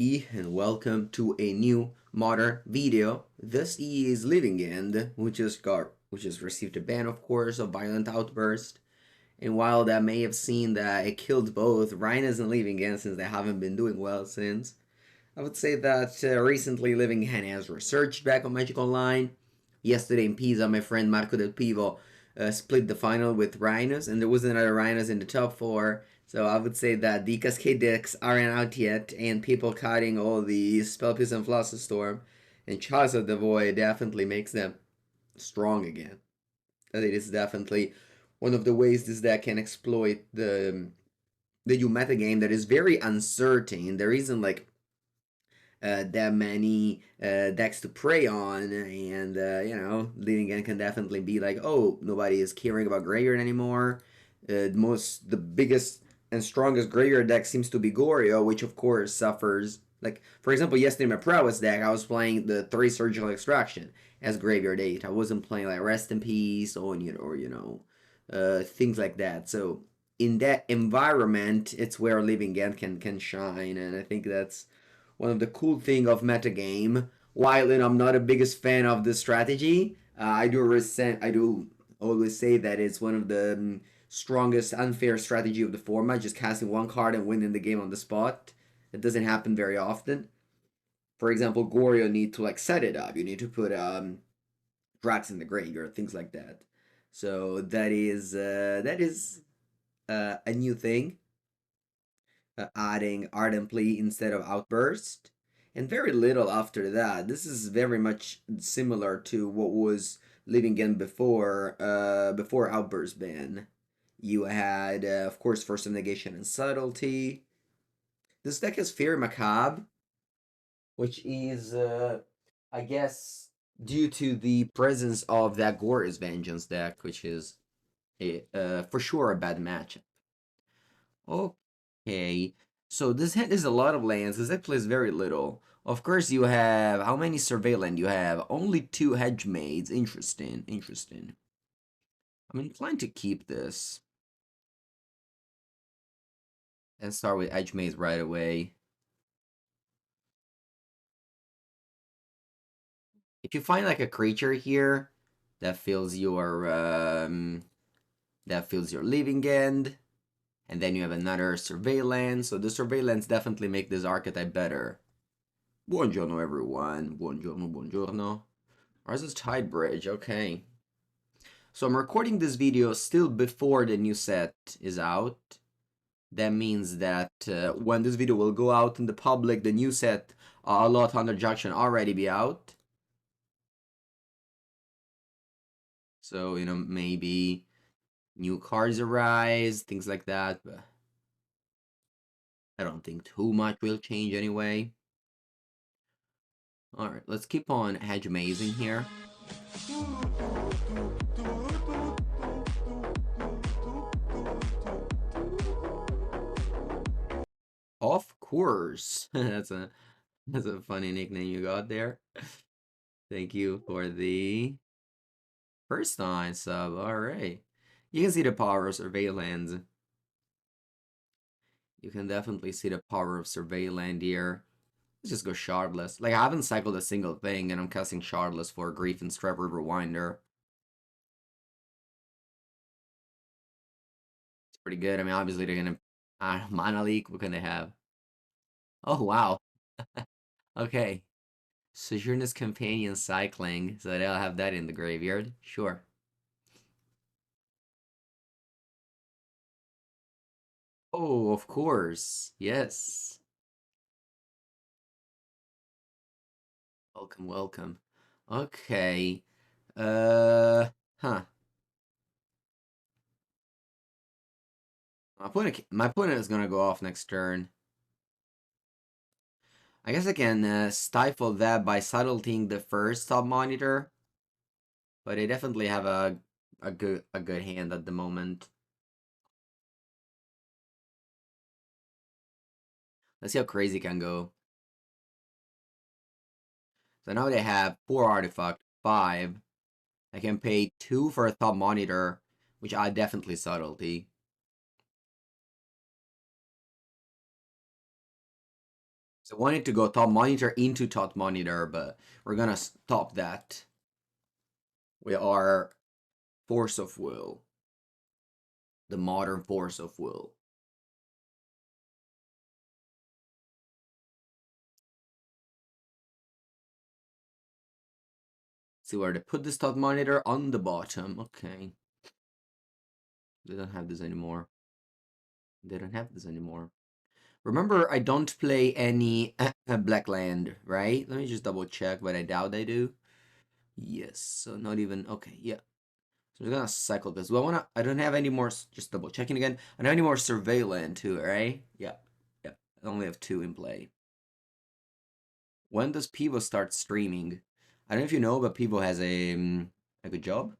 And welcome to a new modern video. This is Living End, which just received a ban, of course, of Violent Outburst. And while that may have seen that it killed both Rhinos and Living End since they haven't been doing well since, I would say that recently Living End has resurged back on Magic Online. Yesterday in Pisa, my friend Marco Del Pivo split the final with Rhinos, and there wasn't another Rhinos in the top four. So I would say that the Cascade decks aren't out yet, and people cutting all the Spell Pierce and Flossus Storm and Chalice of the Void definitely makes them strong again. That it is definitely one of the ways this deck can exploit the new metagame that is very uncertain. There isn't like that many decks to prey on, and Leading End can definitely be like, oh, nobody is caring about Graveyard anymore. The biggest and strongest Graveyard deck seems to be Goryo, which of course suffers. Like, for example, yesterday in my prowess deck, I was playing the 3 Surgical Extraction as Graveyard 8. I wasn't playing like Rest in Peace or things like that. So in that environment, it's where Living End can shine, and I think that's one of the cool thing of metagame. While I'm not a biggest fan of the strategy, I do always say that it's one of the strongest unfair strategy of the format. Just casting one card and winning the game on the spot. It doesn't happen very often. For example, Goryo need to like set it up. You need to put Drax in the graveyard, things like that. So that is a new thing. Adding Ardent Plea instead of Outburst. And very little after that. This is very much similar to what was Living End before Outburst ban. You had, of course, Force of Negation and Subtlety. This deck has Faerie Macabre, which is, I guess, due to the presence of that Gore's Vengeance deck, which is for sure a bad matchup. Okay, so this hand is a lot of lands. This deck plays very little. Of course, you have how many Surveillant? You have only 2 Hedge Maze. Interesting, interesting. I'm inclined to keep this and start with Hedge Maze right away. If you find like a creature here that fills your Living End, and then you have another Surveillance, so the Surveillance definitely make this archetype better. Buongiorno everyone. Buongiorno, buongiorno. Ours is Tide Bridge, okay. So I'm recording this video still before the new set is out. That means that when this video will go out in the public, the new set, A Lot Under Junction, already be out. So, maybe new cards arise, things like that, but I don't think too much will change anyway. Alright, let's keep on Hedge Mazing here. Of course. That's a funny nickname you got there. Thank you for the first time sub. Alright. You can see the power of Surveillance. You can definitely see the power of Surveillance here. Let's just go Shardless. Like, I haven't cycled a single thing, and I'm casting Shardless for Grief and Striped Riverwinder. It's pretty good. I mean, obviously they're gonna... Mana Leak, what can they have? Oh, wow. Okay. Sojourner's Companion cycling, so they'll have that in the graveyard. Sure. Oh, of course. Yes. Welcome, welcome. Okay. Huh. My opponent is gonna go off next turn. I guess I can stifle that by subtletying the first top monitor, but I definitely have a good hand at the moment. Let's see how crazy it can go. So now they have 4 artifact, 5. I can pay 2 for a top monitor, which I definitely subtlety. So I wanted to go top monitor into top monitor, but we're gonna stop that. We are Force of Will. The modern Force of Will. See where they put this top monitor on the bottom. Okay. They don't have this anymore. They don't have this anymore. Remember, I don't play any black land, right? Let me just double check, but I doubt I do. Yes, so not even, okay, yeah. So I'm gonna cycle this. Well, I don't have any more, just double checking again. I don't have any more surveillance too, right? Yeah, yeah. I only have 2 in play. When does Pivo start streaming? I don't know if you know, but Pivo has a good job.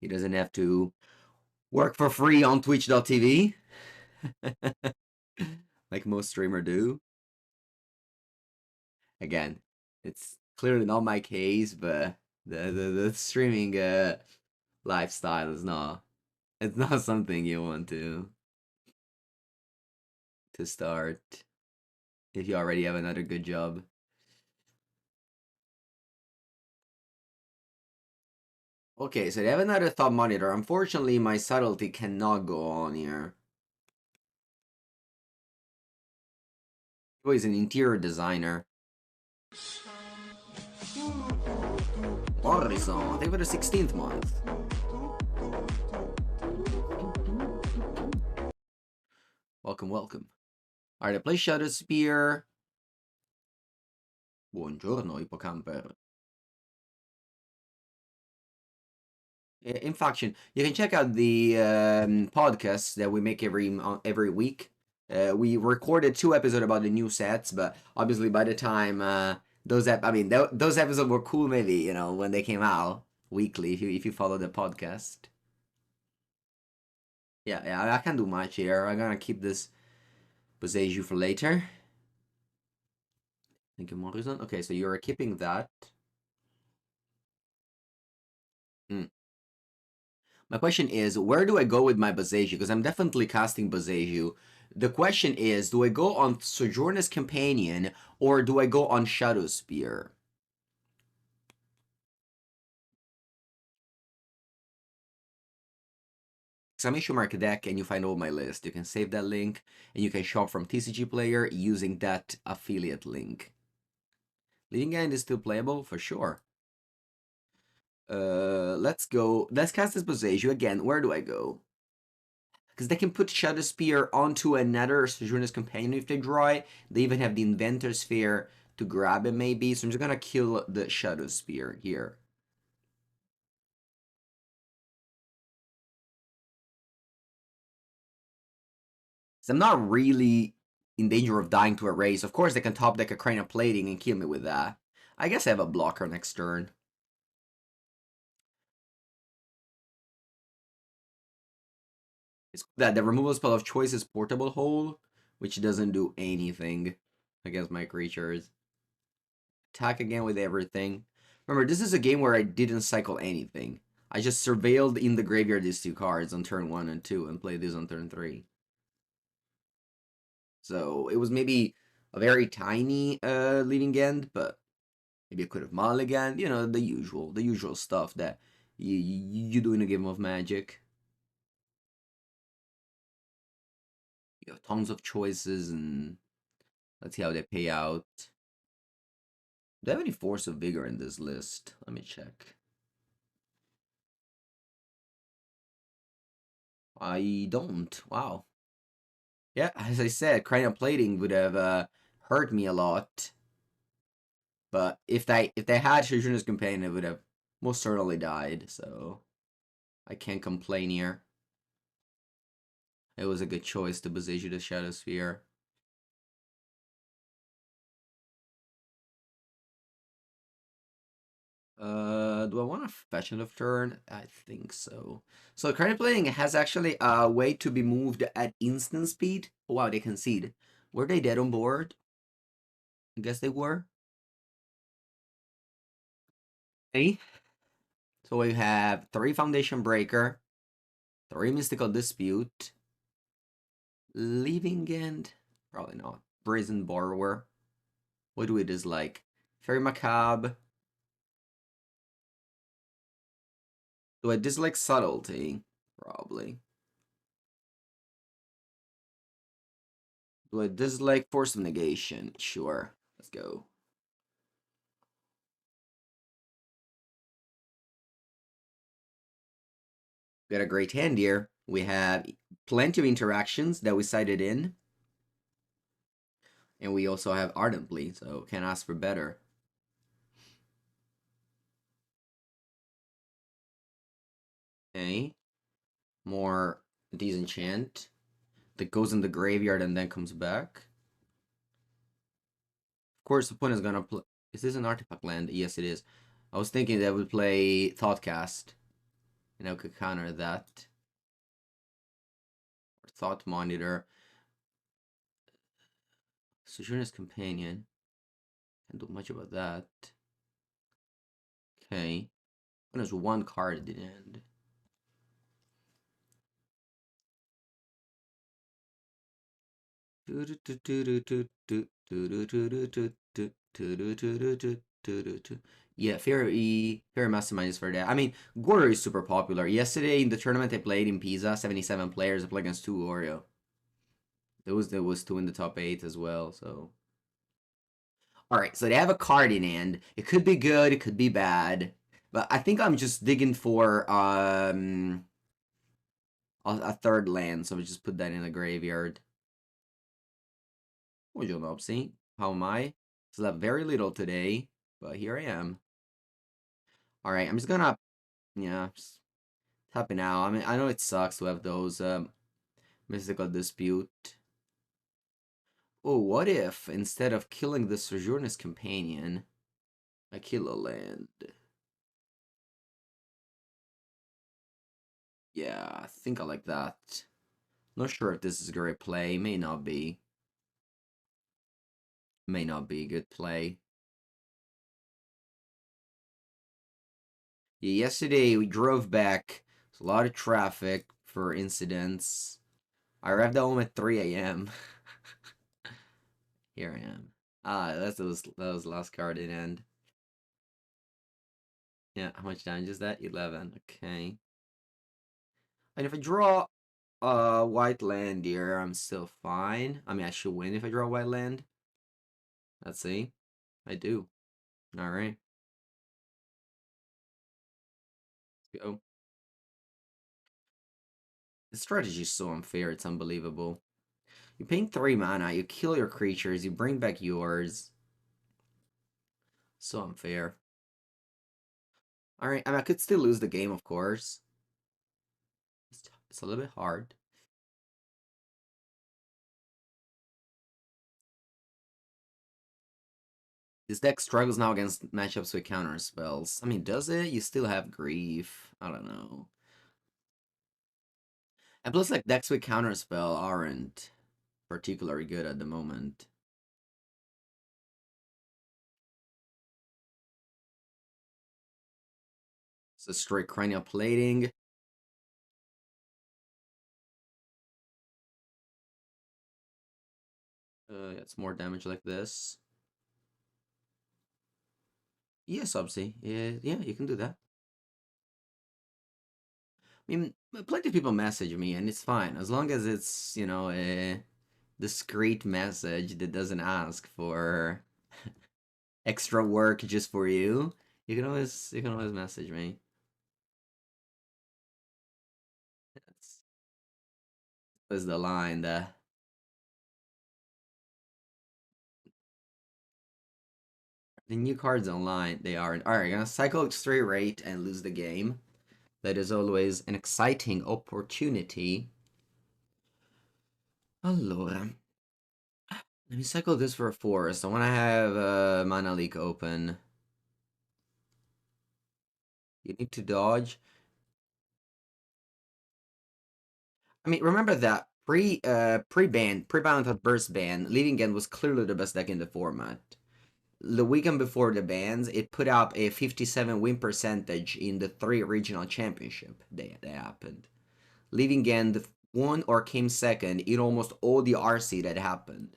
He doesn't have to work for free on Twitch.tv. Like most streamers do. Again, it's clearly not my case, but the streaming lifestyle is not, it's not something you want to start if you already have another good job. Okay, so they have another top monitor. Unfortunately, my subtlety cannot go on here. He is an interior designer. Horizon, I think for the 16th month. Welcome, welcome. Alright, I play Shadow Spear. Buongiorno, Hippocamper. In faction, you can check out the podcasts that we make every week. We recorded 2 episodes about the new sets, but obviously by the time those episodes were cool. Maybe when they came out weekly. If you follow the podcast, yeah, I can't do much here. I'm gonna keep this Boseiju for later. Thank you, Morrison. Okay, so you're keeping that. My question is, where do I go with my Boseiju? Because I'm definitely casting Boseiju. The question is, do I go on Sojourner's Companion or do I go on Shadow Spear? Exclamation mark deck and you find all my list. You can save that link and you can shop from TCG Player using that affiliate link. Leading End is still playable for sure. Let's go. Let's cast this Boseiju again. Where do I go? Because they can put Shadow Spear onto another Sojourner's Companion if they draw it. They even have the Inventor Sphere to grab it, maybe. So I'm just gonna kill the Shadow Spear here. So I'm not really in danger of dying to a race. Of course, they can top deck a Crane of Plating and kill me with that. I guess I have a blocker next turn. It's that the removal spell of choice is Portable Hole, which doesn't do anything against my creatures. Attack again with everything. Remember, this is a game where I didn't cycle anything. I just surveilled in the graveyard these 2 cards on turn 1 and 2 and played this on turn 3. So it was maybe a very tiny leading end, but maybe I could have mulliganed. The usual stuff that you do in a game of Magic. You have tons of choices, and let's see how they pay out. Do I have any Force of Vigor in this list? Let me check. I don't. Wow. Yeah, as I said, Cranial Plating would have hurt me a lot. But if they had Sojourner's Companion, it would have most certainly died. So I can't complain here. It was a good choice to Boseiju the Shadow Sphere. Do I want to fetch end of turn? I think so. So current playing has actually a way to be moved at instant speed. Oh, wow, they concede. Were they dead on board? I guess they were. Okay. So we have 3 Foundation Breaker, 3 Mystical Dispute, Leaving End. Probably not. Brazen Borrower. What do we dislike? Faerie Macabre. Do I dislike Subtlety? Probably. Do I dislike Force of Negation? Sure. Let's go. We got a great hand here. We have plenty of interactions that we cited in. And we also have Ardent Plea, so can't ask for better. Okay. More Disenchant that goes in the graveyard and then comes back. Of course, the opponent is gonna play. Is this an artifact land? Yes, it is. I was thinking that would play Thoughtcast, and I could counter that. Or Thought Monitor. Sojourner's Companion. Can't do much about that. Okay. There's one card at the end. Yeah, Faerie Mastermind for that. I mean, Goro is super popular. Yesterday in the tournament I played in Pisa, 77 players. I played against 2 Oreo. There was 2 in the top 8 as well, so. Alright, so they have a card in hand. It could be good, it could be bad. But I think I'm just digging for a third land, so we just put that in the graveyard. Buongiorno, see? How am I? Slept very little today, but here I am. Alright, I'm just gonna, yeah, just tapping out. I mean, I know it sucks to have those mystical dispute. Oh, what if, instead of killing the Sojourner's Companion, I kill a land? Yeah, I think I like that. Not sure if this is a great play. May not be. May not be a good play. Yeah, yesterday we drove back. There's a lot of traffic for incidents. I arrived home at 3 a.m. Here I am. Ah, that was last card in end. Yeah, how much damage is that? 11. Okay. And if I draw a white land here, I'm still fine. I mean, I should win if I draw a white land. Let's see. I do. Alright. Let's go. The strategy is so unfair, it's unbelievable. You paying 3 mana, you kill your creatures, you bring back yours. So unfair. Alright, I mean, I could still lose the game, of course. It's a little bit hard. This deck struggles now against matchups with counter spells. I mean, does it? You still have Grief. I don't know. And plus, like, decks with counter spell aren't particularly good at the moment. So straight cranial plating. It's more damage like this. Yeah, Subsea. Yeah, you can do that. I mean, plenty of people message me, and it's fine as long as it's, you know, a discreet message that doesn't ask for extra work just for you. You can always message me. That's was the line. The new cards online, they aren't. Alright, gonna cycle Street Wraith and lose the game. That is always an exciting opportunity. Allora. Let me cycle this for a forest. I want to have Mana Leak open. You need to dodge. I mean, remember that pre-banned burst ban, Leaving End was clearly the best deck in the format. The weekend before the bans, it put up a 57 win percentage in the 3 regional championship that happened. Leaving End won or came second in almost all the RC that happened.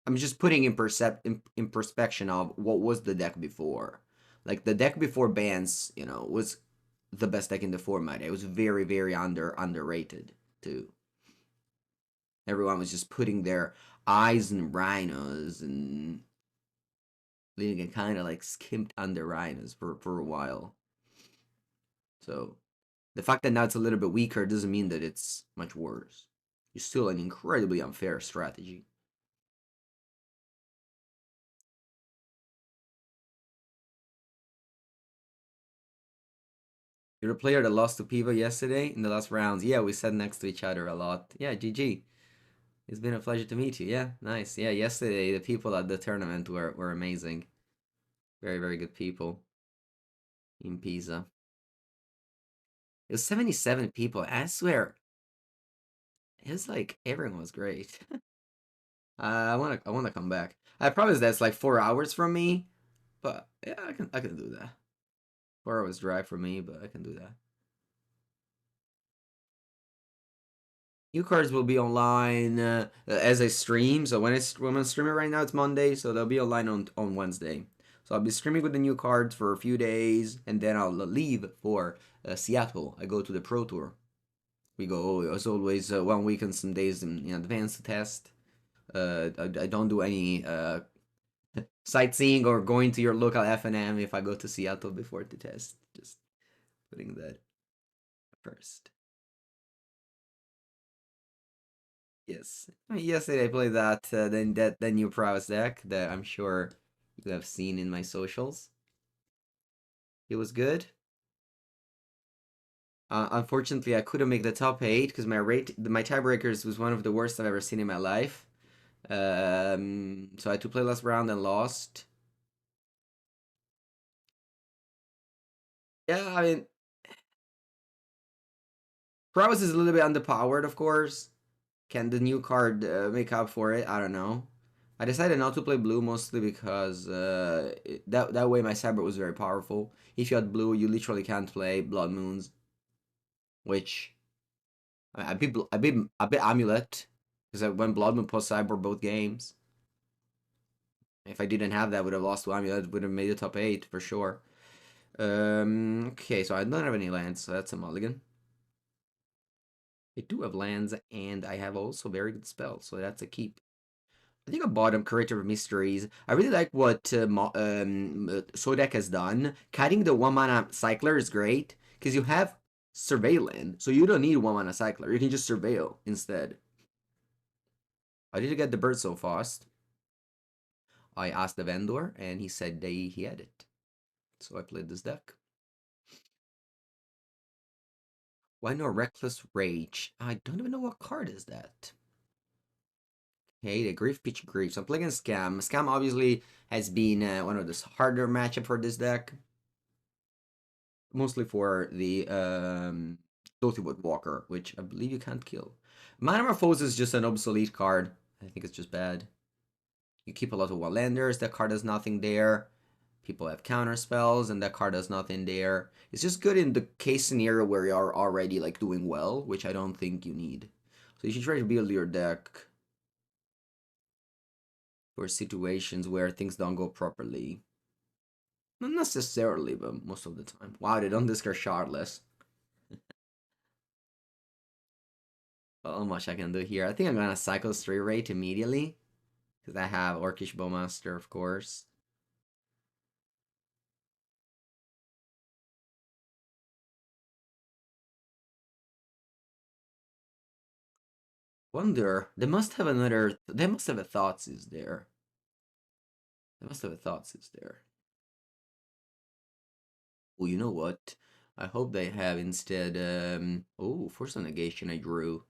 I'm just putting in perspective of what was the deck before. Like the deck before bans, was the best deck in the format. It was very, very underrated too. Everyone was just putting their eyes in rhinos and leaving it kind of like skimped under rhinos for a while. So the fact that now it's a little bit weaker doesn't mean that it's much worse. It's still an incredibly unfair strategy. You're a player that lost to Piva yesterday in the last rounds. Yeah, we sat next to each other a lot. Yeah, GG. It's been a pleasure to meet you. Yeah, nice. Yeah, yesterday the people at the tournament were amazing. Very, very good people in Pisa. It was 77 people. I swear, it was like everyone was great. I wanna come back. I promise that's like 4 hours from me, but yeah, I can do that. 4 hours drive for me, but I can do that. New cards will be online as I stream. So when I'm streaming right now, it's Monday, so they'll be online on Wednesday. So I'll be streaming with the new cards for a few days, and then I'll leave for Seattle. I go to the Pro Tour. We go as always 1 week and some days in advance to test. I don't do any sightseeing or going to your local FNM if I go to Seattle before the test. Just putting that first. Yes. I mean, yesterday I played that new prowess deck that I'm sure you have seen in my socials. It was good. Unfortunately, I couldn't make the top 8 because my tiebreakers was one of the worst I've ever seen in my life. So I had to play last round and lost. Yeah, I mean, prowess is a little bit underpowered, of course. Can the new card make up for it? I don't know. I decided not to play blue mostly because that way my cyber was very powerful. If you had blue, you literally can't play Blood Moons, which I beat Amulet because I went Blood Moon plus cyber both games. If I didn't have that, I would have lost to Amulet. Would have made the top 8 for sure. Okay, so I don't have any lands, so that's a mulligan. I do have lands, and I have also very good spells, so that's a keep. I think I bought him Curator of Mysteries. I really like what Sodek has done. Cutting the 1 mana cycler is great because you have Surveillant, so you don't need 1 mana cycler. You can just surveil instead. I did get the bird so fast. I asked the vendor, and he said he had it. So I played this deck. Why no Reckless Rage? I don't even know what card is that. Okay, the Grief Pitch Grief. So I'm playing Scam. Scam obviously has been one of the harder matchup for this deck. Mostly for the Wood Walker, which I believe you can't kill. Metamorphosis is just an obsolete card. I think it's just bad. You keep a lot of Wildlanders, that card does nothing there. People have counter spells, and that card does nothing there. It's just good in the case scenario where you are already like doing well, which I don't think you need. So you should try to build your deck for situations where things don't go properly. Not necessarily, but most of the time. Wow, they don't discard Shardless. How much I can do here. I think I'm gonna cycle Street Wraith immediately. Because I have Orcish Bowmaster, of course. Wonder, they must have another. They must have a Thoughtseize there. They must have a Thoughteize there. Oh, you know what? I hope they have instead. Oh, Force of Negation I drew.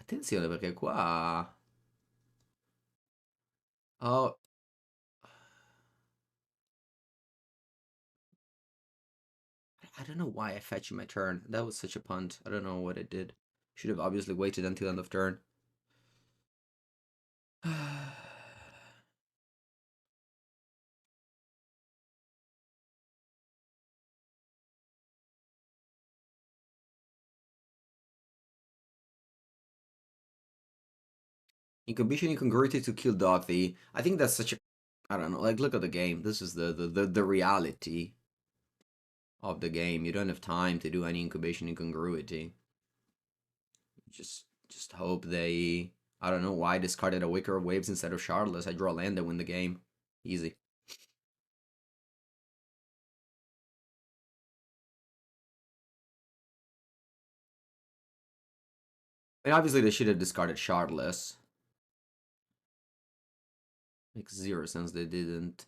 Attenzione perché qua. Oh, I don't know why I fetched my turn. That was such a punt. I don't know what I did. Should have obviously waited until end of turn. Incubation incongruity to kill Dothy. I think that's such a, I don't know, like look at the game. This is the reality of the game. You don't have time to do any incubation incongruity. Just hope they, I don't know why discarded a Wicker of Waves instead of Shardless. I draw land and win the game. Easy. I mean, obviously they should have discarded Shardless. Makes zero sense they didn't.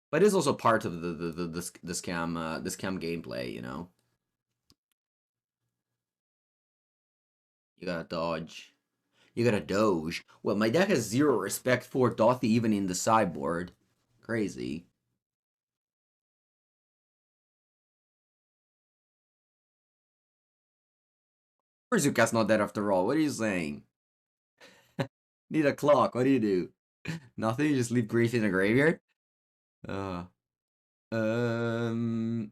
But it's also part of the scam gameplay, you know. You gotta dodge. You gotta doge. Well, my deck has zero respect for Dothy even in the sideboard. Crazy. Where's your cast not dead after all? What are you saying? Need a clock. What do you do? Nothing. You just leave Grief in the graveyard. Uh. Um.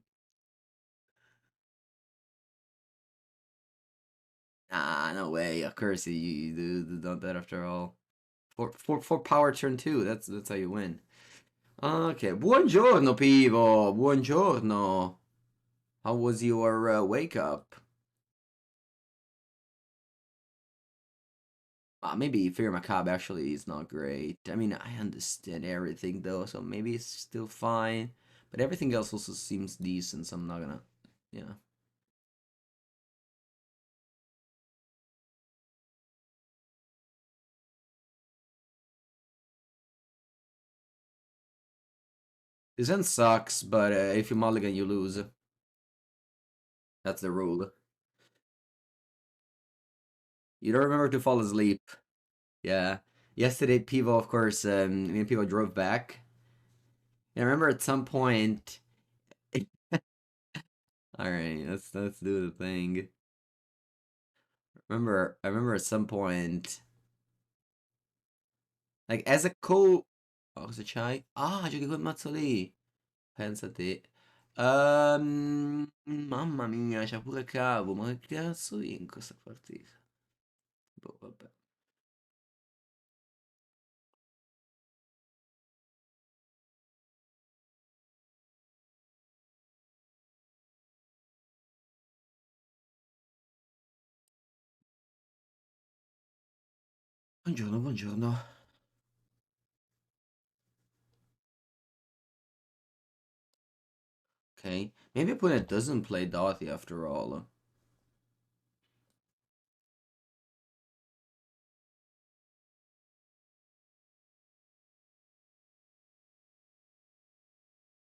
Nah, no way. Of course you do not dead after all. For power turn 2. That's how you win. Okay. Buongiorno, people. Buongiorno. How was your wake up? Maybe Faerie Macabre actually is not great. I mean, I understand everything though, so maybe it's still fine. But everything else also seems decent, so I'm not gonna, yeah. This end sucks, but if you mulligan, you lose. That's the rule. You don't remember to fall asleep. Yeah. Yesterday, Pivo, of course, me and Pivo drove back. And I remember at some point. All right, let's do the thing. I remember at some point, like as a co. Oh, cosa c'hai? Ah, giochi con mazzo lì. Pensa te. Mamma mia, c'ha pure cavo. Ma che cazzo in questa partita? Boh, vabbè. Buongiorno, buongiorno. Okay. Maybe opponent doesn't play Dorothy after all.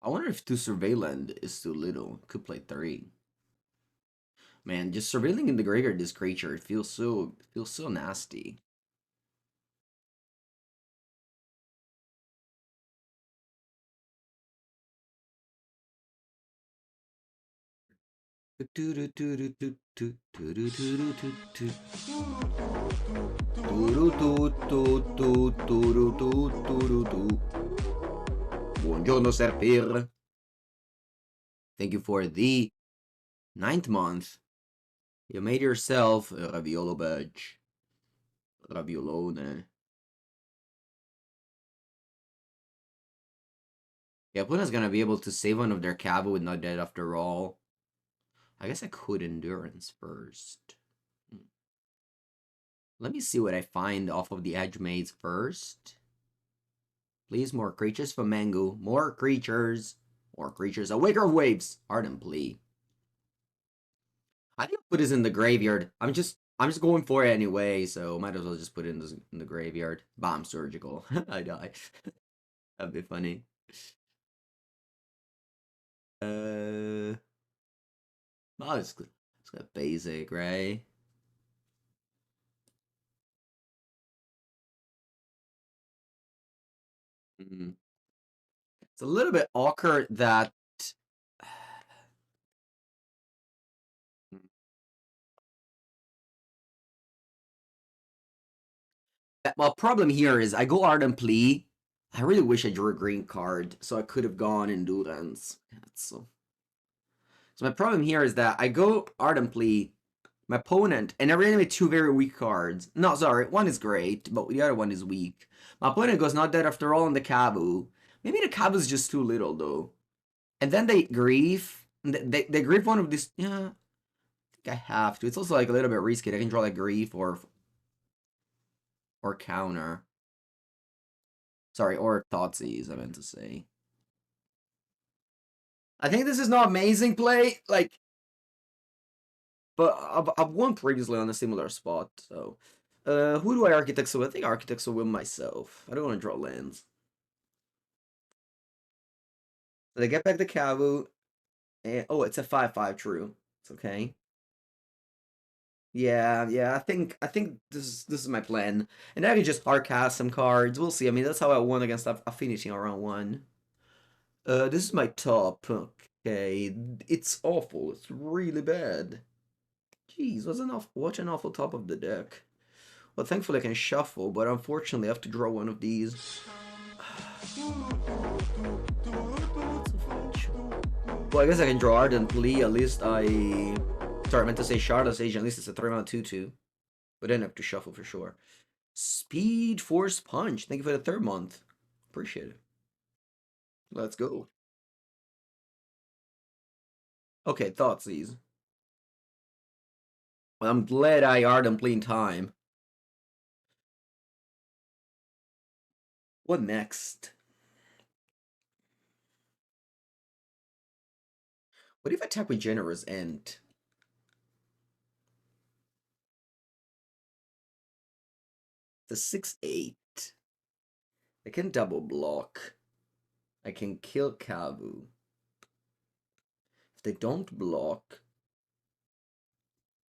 I wonder if 2 surveillant is too little. Could play 3. Man, just surveilling in the graveyard this creature, it feels so nasty. Buongiorno, Serpir. Thank you for the 9th month. You made yourself a Raviolo badge. Raviolone. Yeah, Puna's gonna be able to save one of their Cabo with not dead after all. I guess I could Endurance first. Let me see what I find off of the Hedge Maze first. Please, more creatures for Mangu. More creatures. More creatures. A Waker of Waves. Ardent Plea. I think I'll put this in the graveyard. I'm just going for it anyway, so might as well just put it in the graveyard. Bomb surgical. I die. That'd be funny. Oh, it's got basic, right? Mm. It's a little bit awkward that. Well, problem here is I go Ardent Plea. I really wish I drew a green card so I could have gone Endurance. So So my problem here is that I go Ardent Plea, my opponent, and I reanimate 2 very weak cards. No, sorry, one is great, but the other one is weak. My opponent goes Not Dead After All on the Kabu. Maybe the Kabu is just too little, though. And then they grief. They grief one of these. Yeah, I think I have to. It's also like a little bit risky. I can draw like grief or counter. Sorry, or Thoughtseize, I meant to say. I think this is not amazing play, like, but I've won previously on a similar spot, so. Who do I Architect so? I think Architect so with myself. I don't want to draw lands. So they get back the Kavu, and oh, it's a 5/5, true. It's okay. Yeah, I think this is my plan. And I can just hard cast some cards. We'll see. I mean, that's how I won against Affinity on round 1. This is my top. Okay, it's awful. It's really bad. Jeez, watch an awful top of the deck. Well, thankfully I can shuffle, but unfortunately I have to draw one of these. Well, I guess I can draw Ardent Plea. At least Sorry, I meant to say Shardless Agent. At least it's a 3-mana 2/2. But then I have to shuffle for sure. Speed Force Punch. Thank you for the 3rd month. Appreciate it. Let's go. Okay, Thoughtseize. Well, I'm glad I Ardent Plea in time. What next? What if I attack with Generous Ent? The 6/8. I can double block. I can kill Kavu. If they don't block,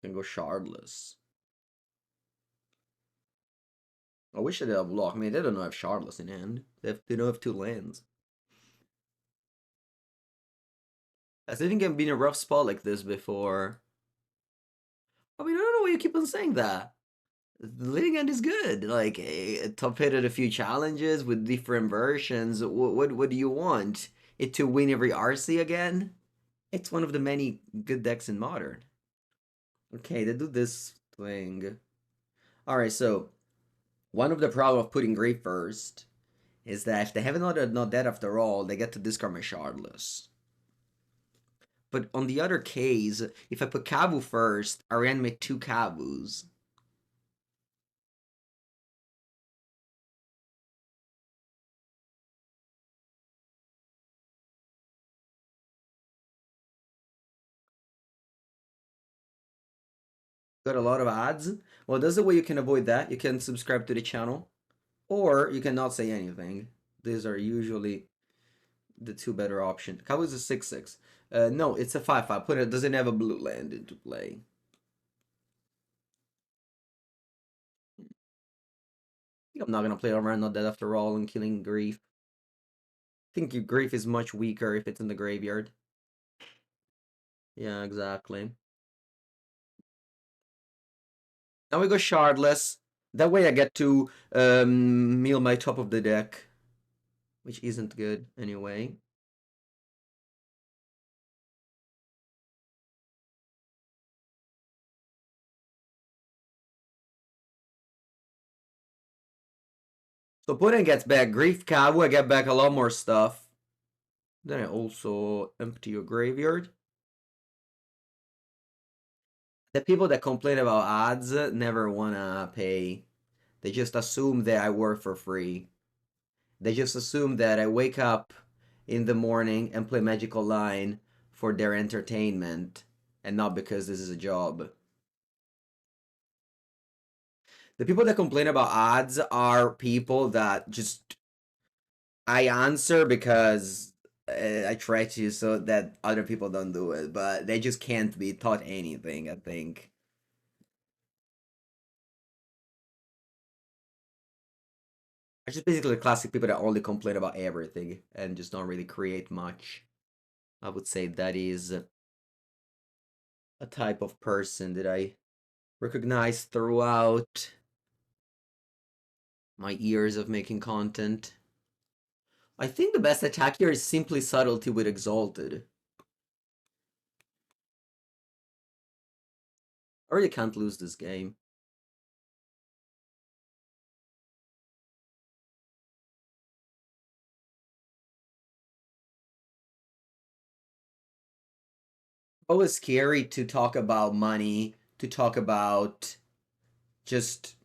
I can go Shardless. I wish they did have block. I mean, they don't have Shardless in hand. They don't have 2 lands. I still think I've been in a rough spot like this before. I mean, I don't know why you keep on saying that. The Living End is good. Like, top hit at a few challenges with different versions. What do you want? It to win every RC again? It's one of the many good decks in Modern. Okay, they do this thing. Alright, so one of the problems of putting Grief first is that if they have not dead after all, they get to discard my Shardless. But on the other case, if I put Kavu first, I reanimate 2 Kavus. Got a lot of ads. Well, there's a way you can avoid that. You can subscribe to the channel, or you can not say anything. These are usually the 2 better options. Kavu is a 6/6. No, it's a 5/5. Put it doesn't have a blue land into play. I'm not gonna play around not dead after all and killing Grief. I think your Grief is much weaker if it's in the graveyard. Yeah, exactly. Now we go Shardless. That way I get to meal my top of the deck, which isn't good anyway. So Pudding gets back Grief Kavu, I get back a lot more stuff. Then I also empty your graveyard. The people that complain about odds never wanna pay. They just assume that I work for free. They just assume that I wake up in the morning and play Magical Line for their entertainment and not because this is a job. The people that complain about odds are people that just I answer because I try to so that other people don't do it, but they just can't be taught anything, I think. It's just basically classic people that only complain about everything and just don't really create much. I would say that is a type of person that I recognize throughout my years of making content. I think the best attack here is simply Subtlety with Exalted. I really can't lose this game. Always scary to talk about money, to talk about just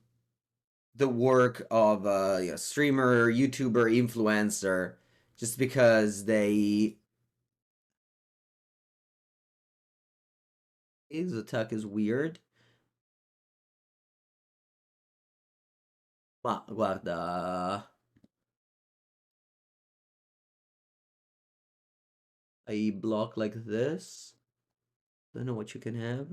the work of a streamer, YouTuber, influencer, just because his attack is weird. Ma guarda, a block like this. Don't know what you can have.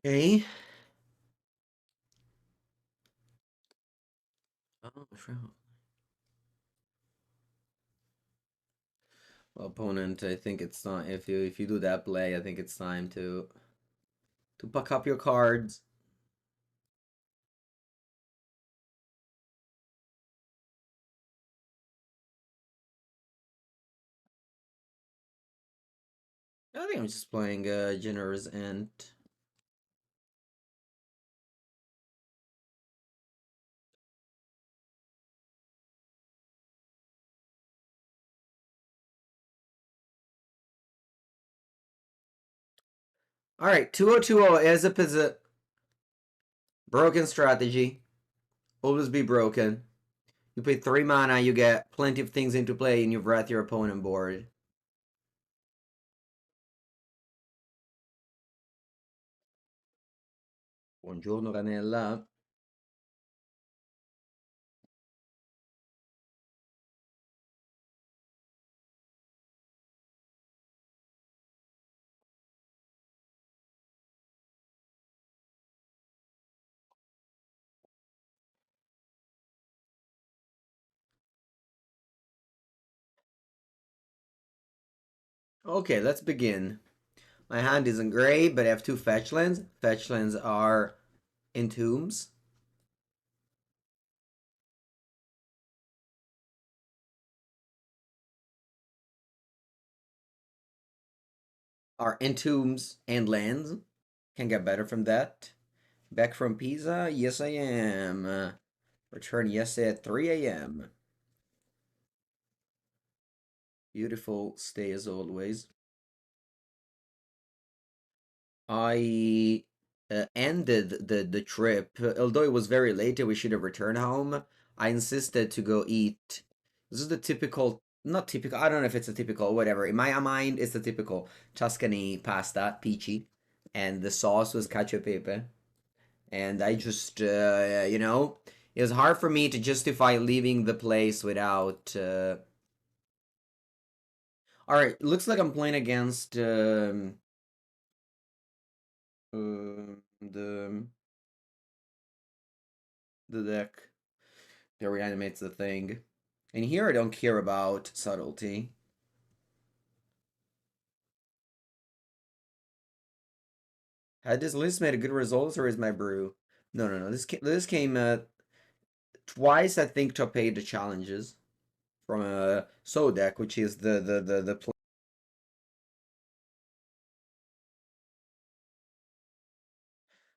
Okay. Oh, sure. Well, opponent, I think it's not. If you do that play, I think it's time to pack up your cards. I think I'm just playing Generous Ent. All right, 2020 as a broken strategy. Always be broken. You pay 3 mana, you get plenty of things into play, and you wrath your opponent board. Buongiorno, Ranella. Okay, let's begin. My hand isn't great, but I have 2 fetch lands. Fetch lands are Entombs. Are Entombs and lands. Can get better from that. Back from Pisa? Yes, I am. Return yesterday at 3 a.m. Beautiful stay as always. I ended the trip, although it was very late and we should have returned home. I insisted to go eat. This is the typical, not typical, I don't know if it's a typical, whatever. In my mind, it's the typical Tuscany pasta, peachy, and the sauce was cacio e pepe. And I just, it was hard for me to justify leaving the place without. All right, looks like I'm playing against the deck that reanimates the thing. And here I don't care about subtlety. Had this list made a good results, or is my brew? No, no, no. This came twice. I think to pay the challenges from a Soul deck, which is the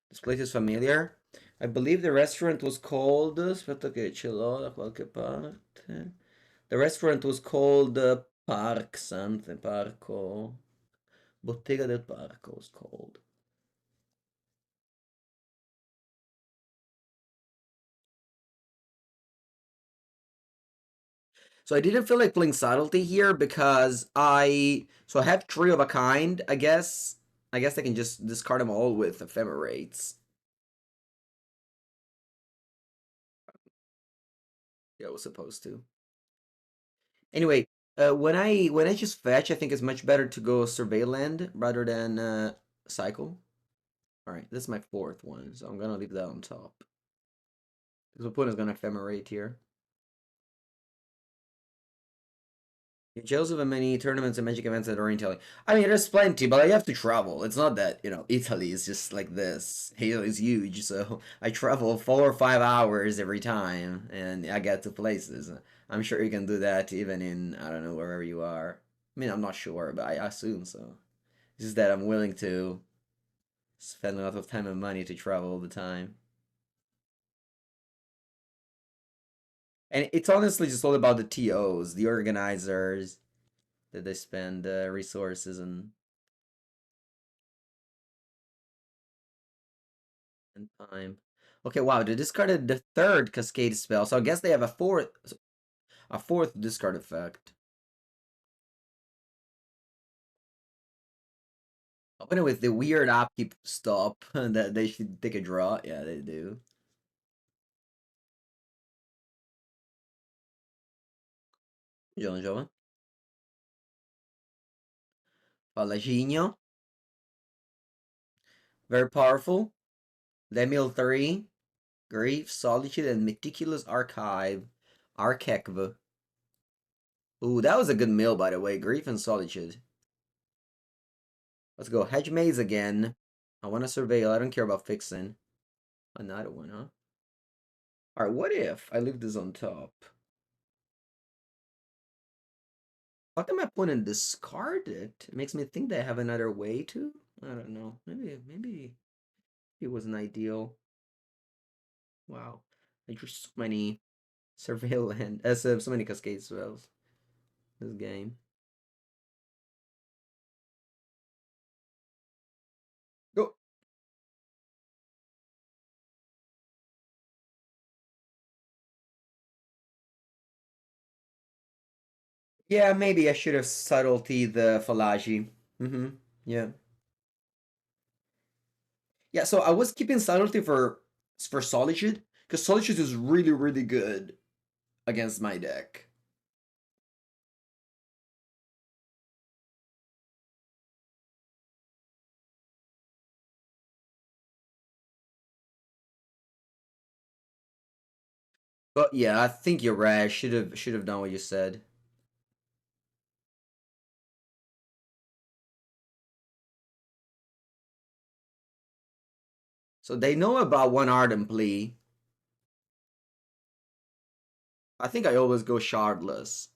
this place is familiar. I believe the restaurant was called. Aspetta che ce l'ho da qualche parte. The restaurant was called Park something. Parco. Bottega del Parco was called. So I didn't feel like playing subtlety here because I have three of a kind. I guess I can just discard them all with ephemerates. Yeah, I was supposed to. Anyway, when I just fetch, I think it's much better to go survey land rather than cycle. All right, this is my fourth one, so I'm gonna leave that on top. Because my opponent's gonna ephemerate here. Joseph and many tournaments and magic events that are in Italy. I mean, there's plenty, but I have to travel. It's not that, Italy is just like this. Halo is huge, so I travel 4 or 5 hours every time, and I get to places. I'm sure you can do that even in, I don't know, wherever you are. I mean, I'm not sure, but I assume so. It's just that I'm willing to spend a lot of time and money to travel all the time. And it's honestly just all about the TOs, the organizers, that they spend resources and time. Okay, wow, they discarded the third Cascade spell, so I guess they have a fourth discard effect. Open it with the weird upkeep stop that they should take a draw. Yeah, they do. Giovanni, Giovanni. Palagino. Very powerful. Lemil 3. Grief, Solitude, and Meticulous Archive. Arkekv. Ooh, that was a good mill, by the way. Grief and Solitude. Let's go. Hedge Maze again. I want to surveil. I don't care about fixing. Another one, huh? Alright, what if I leave this on top? How come my opponent discard it? It makes me think they have another way to? I don't know. Maybe it wasn't ideal. Wow. I drew so many surveil and so many cascade spells this game. Go. Yeah, maybe I should have subtlety the Falaji. Mm-hmm. Yeah. Yeah, so I was keeping subtlety for Solitude, because Solitude is really, really good against my deck. But yeah, I think you're right. I should have done what you said. So they know about one Ardent Plea. I think I always go Shardless.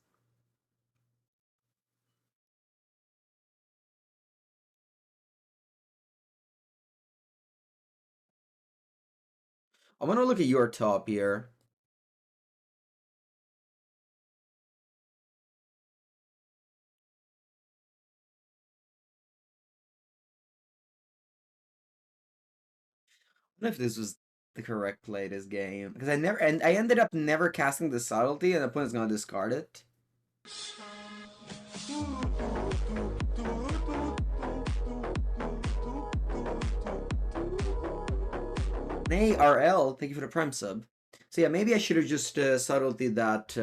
I want to look at your top here. I don't know if this was the correct play this game, because I ended up never casting the subtlety, and the opponent's gonna discard it. Nay, RL, thank you for the prime sub. So yeah, maybe I should have just subtlety that.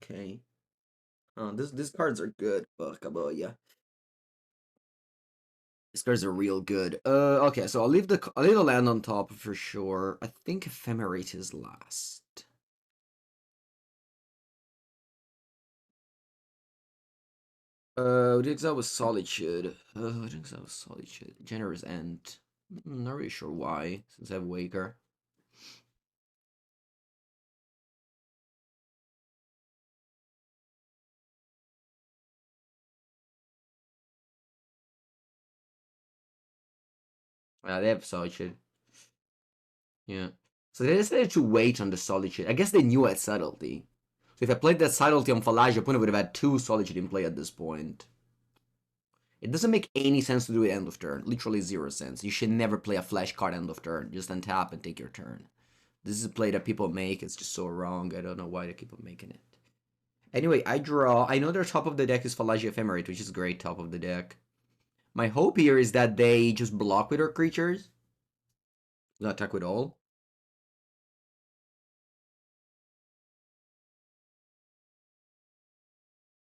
Okay. These cards are good. Fuck about yeah. These cards are real good. Okay, so I'll leave the land on top for sure. I think Ephemerate is last. The exile was Solitude. The exile was Solitude. Generous Ent. Not really sure why, since I have Waker. They have Solitude. Yeah. So they decided to wait on the Solitude. I guess they knew I had Subtlety. So if I played that Subtlety on Falage, opponent would have had two Solitude in play at this point. It doesn't make any sense to do it end of turn. Literally zero sense. You should never play a flash card end of turn. Just untap and take your turn. This is a play that people make. It's just so wrong. I don't know why they keep on making it. Anyway, I draw. I know their top of the deck is Falaji Ephemerate, which is great top of the deck. My hope here is that they just block with their creatures. Not attack with all.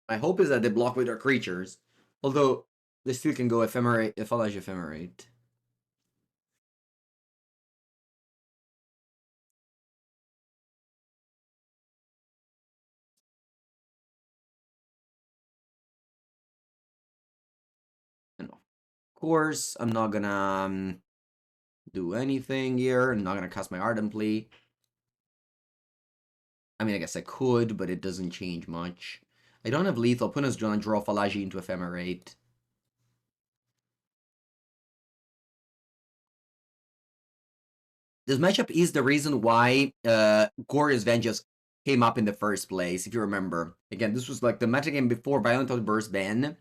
My hope is that they block with their creatures. Although, they still can go Ephemerate, Falaji Ephemerate. course, I'm not gonna do anything here. I'm not gonna cast my Ardent Plea. I mean, I guess I could, but it doesn't change much. I don't have lethal. Opponent's gonna draw Falaji into Ephemerate. This matchup is the reason why Glorious Vengeance came up in the first place, if you remember. Again, this was like the metagame before Violent Outburst ban.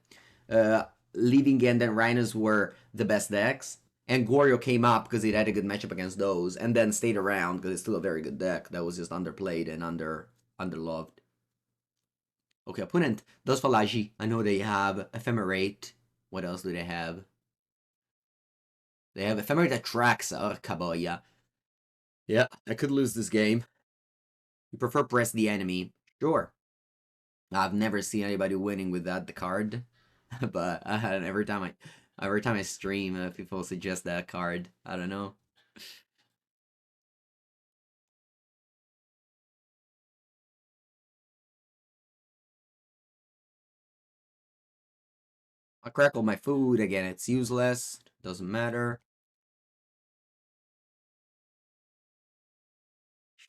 Leaving End and Rhinos were the best decks. And Gorio came up because it had a good matchup against those, and then stayed around because it's still a very good deck that was just underplayed and underloved. Okay, opponent does Falaji. I know they have Ephemerate. What else do they have? They have Ephemerate Atraxa, Kaboya. Yeah, I could lose this game. You prefer press the enemy. Sure. I've never seen anybody winning with that card, but every time I stream, people suggest that card. I don't know. I crackle my food again. It's useless. Doesn't matter.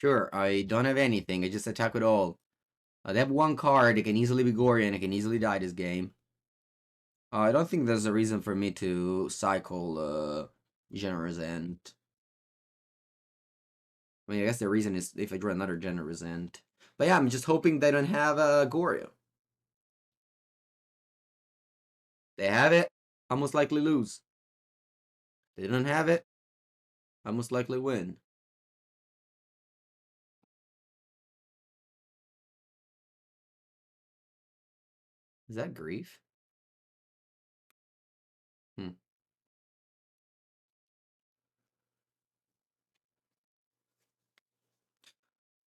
Sure, I don't have anything. I just attack with all. They have one card. It can easily be Gorian. It can easily die this game. I don't think there's a reason for me to cycle Generous Ent. I mean, I guess the reason is if I draw another Generous Ent. But yeah, I'm just hoping they don't have Goryo. They have it, I most likely lose. They don't have it, I most likely win. Is that grief? Hmm.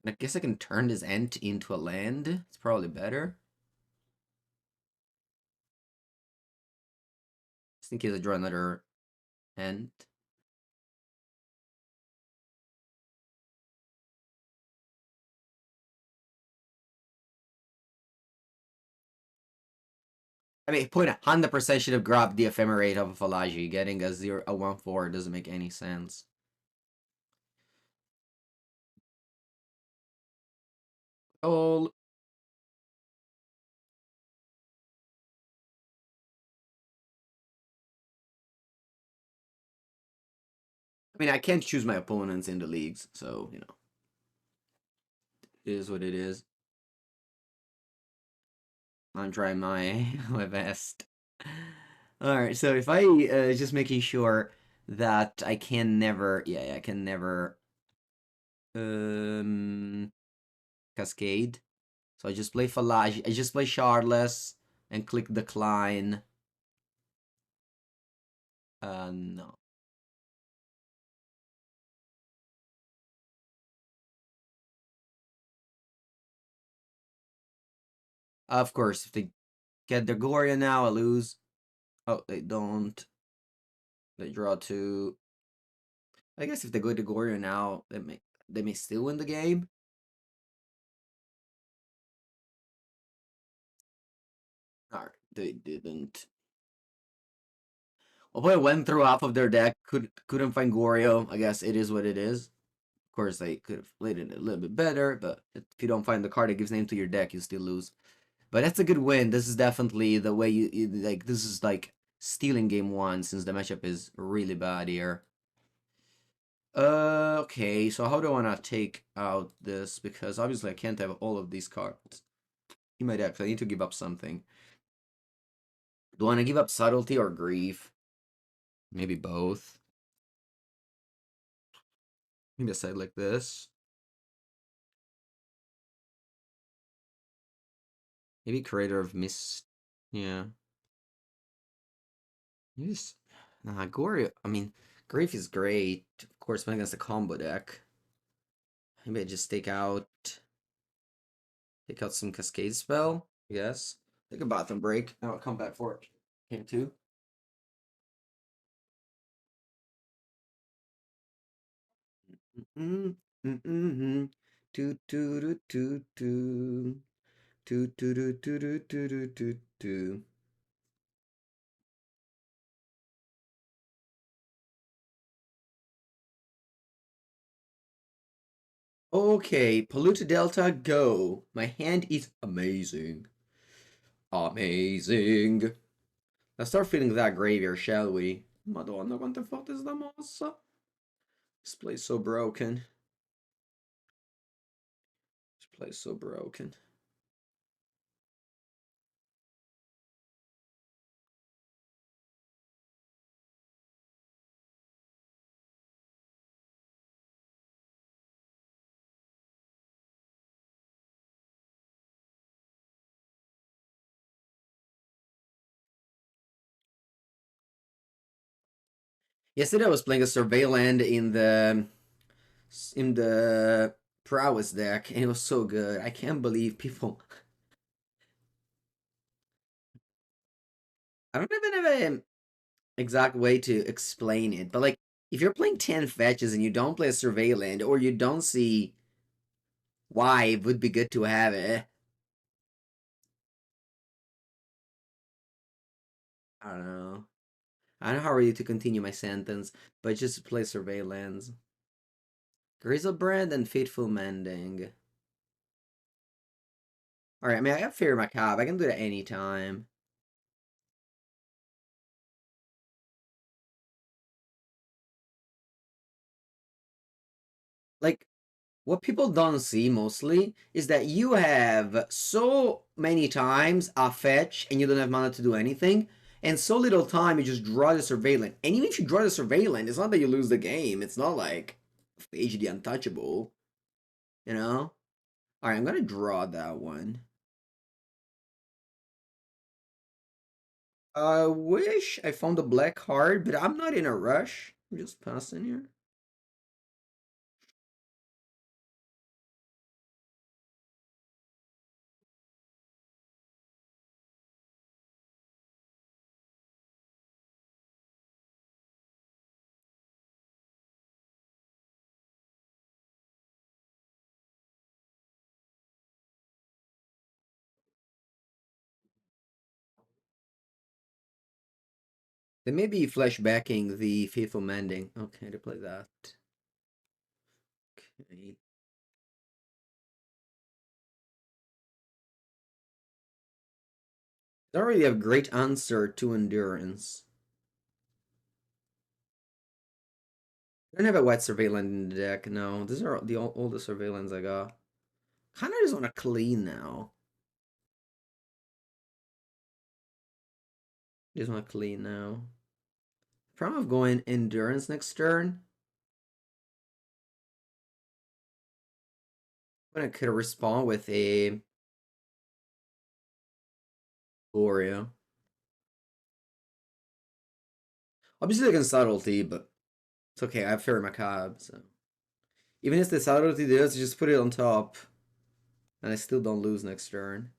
I guess I can turn this Ent into a land. It's probably better. Just in case I draw another Ent. I mean, point 100% should have grabbed the Ephemerate of a Falaji. Getting a 1/4 doesn't make any sense. Oh, I mean, I can't choose my opponents in the leagues, so, you know, it is what it is. I'm trying my my best. All right, so if I just making sure that I can never, yeah, I can never um cascade. So I just play Falage, I just play Shardless and click decline. No. Of course, if they get their Gloria now, I lose. Oh, they don't. They draw two. I guess if they go to Gloria now, they may still win the game. Alright, they didn't. Well, I went through half of their deck, couldn't find Gorio. I guess it is what it is. Of course, they could have played it a little bit better, but if you don't find the card that gives name to your deck, you still lose. But that's a good win. This is definitely the way you like. This is like stealing game one since the matchup is really bad here. Okay, so how do I want to take out this? Because obviously I can't have all of these cards in my deck, so I need to give up something. Do I want to give up Subtlety or Grief? Maybe both. Maybe a side like this. Maybe Curator of Mysteries. Yeah. Maybe nah, Gory. I mean, Grief is great. Of course, when against a combo deck. Maybe I just take out some Cascade spell. Yes. Take a bathroom break. I'll come back for it. Game two. Mm-hmm. Mm-hmm. Do do do do do. Do do do do do do do do. Okay, Polluted Delta, go. My hand is amazing. Amazing. Let's start filling that graveyard, shall we? Madonna, quanto è forte sta mossa. This play's so broken. This play's so broken. Yesterday I was playing a Surveilland in the prowess deck, and it was so good. I can't believe people. I don't even have an exact way to explain it, but like if you're playing 10 fetches and you don't play a Surveilland, or you don't see why it would be good to have it, I don't know. I don't know how ready to continue my sentence, but just play Surveillance. Grizzlebrand and Fateful Mending. Alright, I mean, I have Faerie Macabre. I can do that anytime. Like, what people don't see mostly is that you have so many times a fetch and you don't have mana to do anything, and so little time you just draw the Surveillant. And even if you draw the Surveillant, it's not that you lose the game. It's not like Phage the Untouchable, you know? Alright, I'm gonna draw that one. I wish I found a black card, but I'm not in a rush. I'm just passing here. They may be flashbacking the Faithful Mending. Okay, to play that. Okay. Don't really have great answer to Endurance. I don't have a Wet Surveillance in the deck, no. These are the all the Surveillance I got. Kinda just want to clean now. Just want to clean now. Problem of going Endurance next turn. I'm gonna could respond with a Gloria. Obviously, I can Subtlety, but it's okay. I have Faerie Macabre, so. Even if the Subtlety does, just put it on top. And I still don't lose next turn.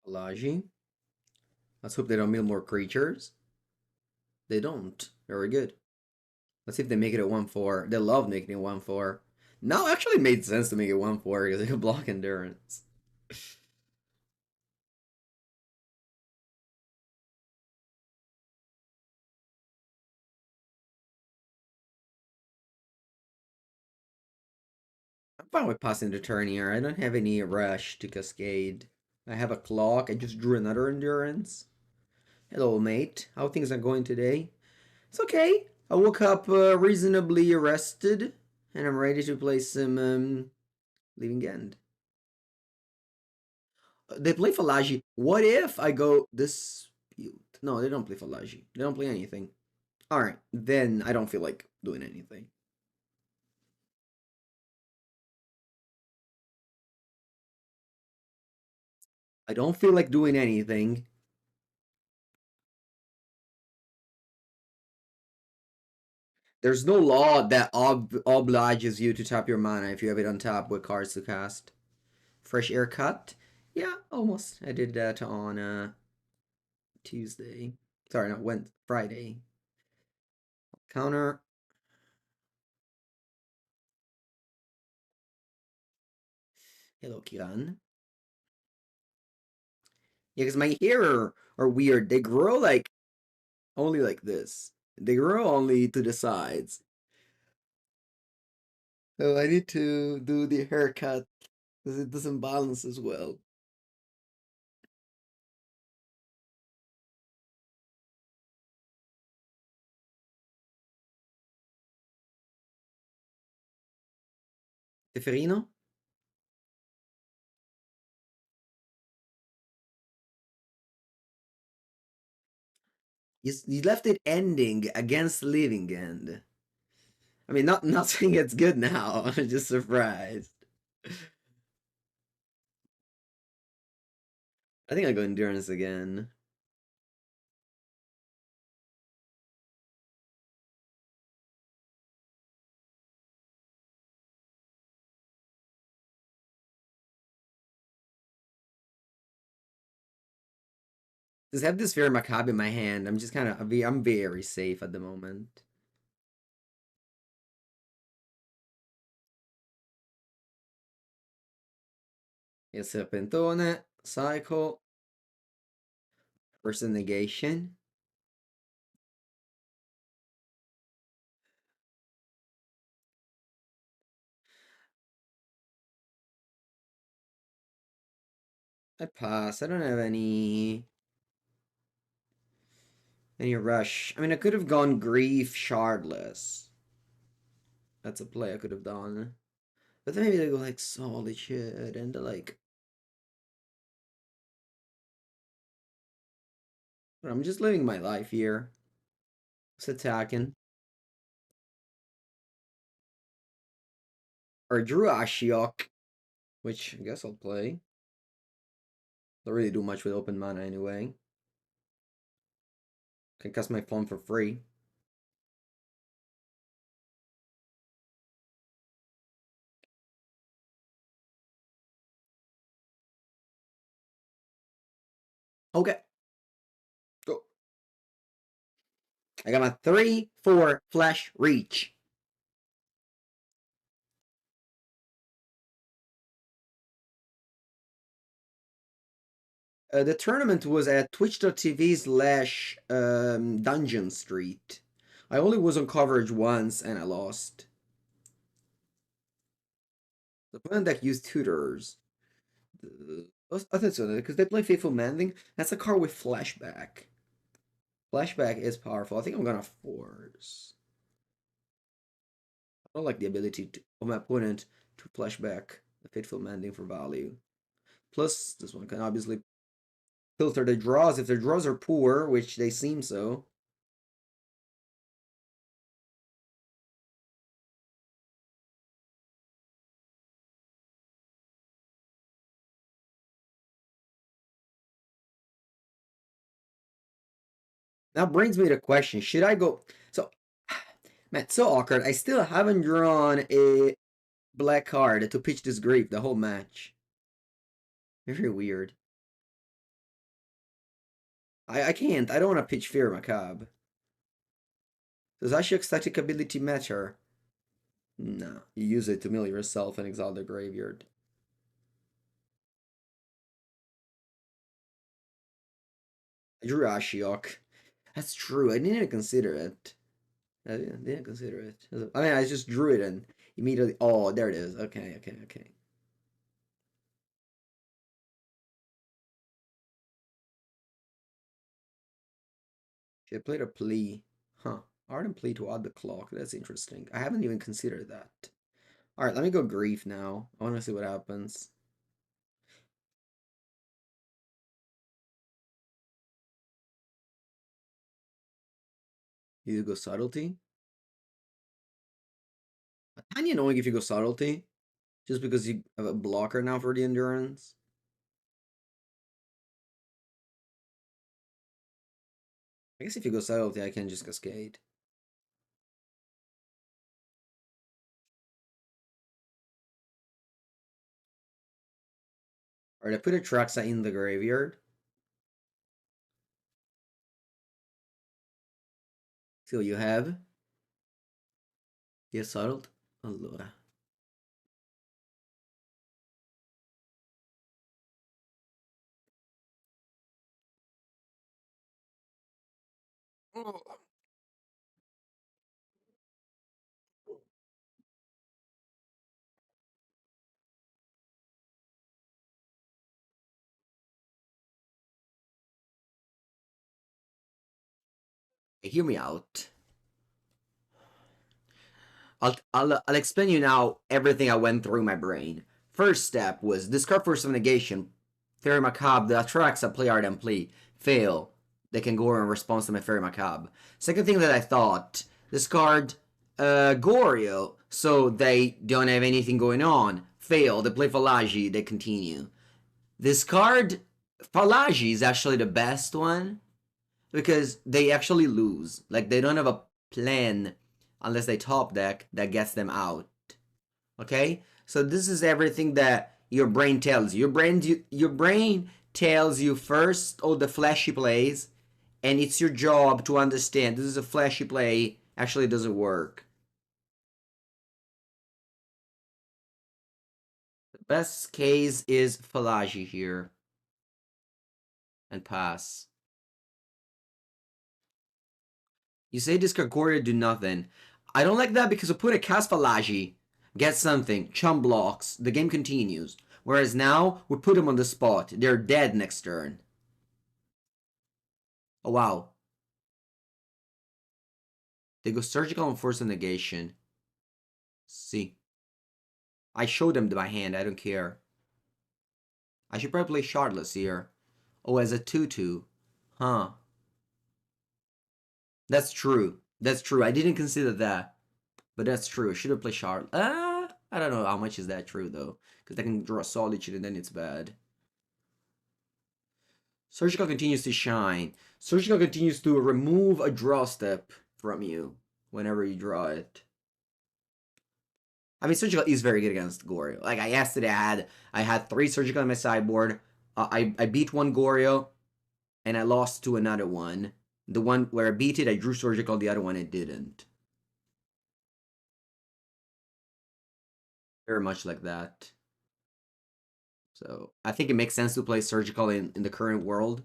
Alaji. Let's hope they don't mill more creatures. They don't. Very good. Let's see if they make it a 1-4. They love making it 1-4. Now actually made sense to make it 1-4 because they can block Endurance. I'm fine with passing the turn here. I don't have any rush to Cascade. I have a clock. I just drew another Endurance. Hello, mate. How things are going today? It's okay. I woke up reasonably rested, and I'm ready to play some Living End. They play Falaji. What if I go Dispute? No, they don't play Falaji. They don't play anything. Alright, then I don't feel like doing anything. I don't feel like doing anything. There's no law that obliges you to tap your mana if you have it on top with cards to cast. Fresh air cut. Yeah, almost. I did that on Tuesday. Sorry, not Wednesday, Friday. Counter. Hello, Kiran. Yeah, because my hair are weird. They grow like only like this. They grow only to the sides. So I need to do the haircut because it doesn't balance as well. Teferino? You left it ending against Living End. I mean, not saying it's good now. I'm just surprised. I think I'll go Endurance again. Just have this Faerie Macabre in my hand. I'm just kind of, I'm very safe at the moment. Il Serpentone, Cycle, Force of Negation. I pass. I don't have any rush. I mean, I could have gone Grief Shardless. That's a play I could have done. But then maybe they go like Solitude and like. I'm just living my life here. Just attacking. Or drew Ashiok, which I guess I'll play. Don't really do much with open mana anyway. Can cast my phone for free. Okay, go. I got my 3/4 flash reach. The tournament was at twitch.tv/Dungeon Street. I only was on coverage once and I lost. The opponent deck used tutors. I think so, because they play Faithful Mending. That's a card with flashback. Flashback is powerful. I think I'm gonna force. I don't like the ability of my opponent to flashback the Faithful Mending for value. Plus, this one can obviously filter the draws if their draws are poor, which they seem so. That brings me to question: should I go? So, man, it's so awkward. I still haven't drawn a black card to pitch this grief the whole match. Very weird. I can't. I don't want to pitch Fear Macabre. Does Ashiok's static ability matter? No. You use it to mill yourself and exile the graveyard. I drew Ashiok. That's true. I didn't even consider it. I didn't consider it. I mean, I just drew it and immediately. Oh, there it is. Okay, okay, okay. Should I play the plea? Huh. Ardent Plea to add the clock. That's interesting. I haven't even considered that. Alright, let me go grief now. I want to see what happens. You go subtlety? Tanya knowing if you go subtlety. Just because you have a blocker now for the endurance. I guess if you go subtlety, I can just cascade. Alright, I put a Traxa in the graveyard. So you have... Yes, Harold. Allora. Hear me out. I'll explain you now everything I went through my brain. First step was discard Force of Negation. Faerie Macabre, the Atraxa play Ardent Plea. Fail. They can go in response to my Faerie Macabre. Second thing that I thought, discard Goryo, so they don't have anything going on. Fail. They play Falagi, they continue. Discard Falagi is actually the best one because they actually lose. Like, they don't have a plan unless they top deck that gets them out. Okay? So this is everything that your brain tells you. Your brain tells you first all the flashy plays, and it's your job to understand this is a flashy play, actually doesn't work. The best case is Falagi here. And pass. You say discard Goryo do nothing. I don't like that because opponent cast Falagi, gets something, chum blocks, the game continues. Whereas now, we put them on the spot. They're dead next turn. Oh wow. They go surgical on Force of Negation. See. I showed them my hand, I don't care. I should probably play Shardless here. Oh, as a 2-2. Huh. That's true. That's true. I didn't consider that. But that's true. I should have played Shard. I don't know how much is that true, though. Because I can draw Solitude and then it's bad. Surgical continues to shine. Surgical continues to remove a draw step from you whenever you draw it. I mean, Surgical is very good against Goryo. Like, yesterday I had 3 Surgical on my sideboard. I beat one Goryo, and I lost to another one. The one where I beat it, I drew Surgical. The other one, I didn't. Very much like that. So, I think it makes sense to play Surgical in the current world.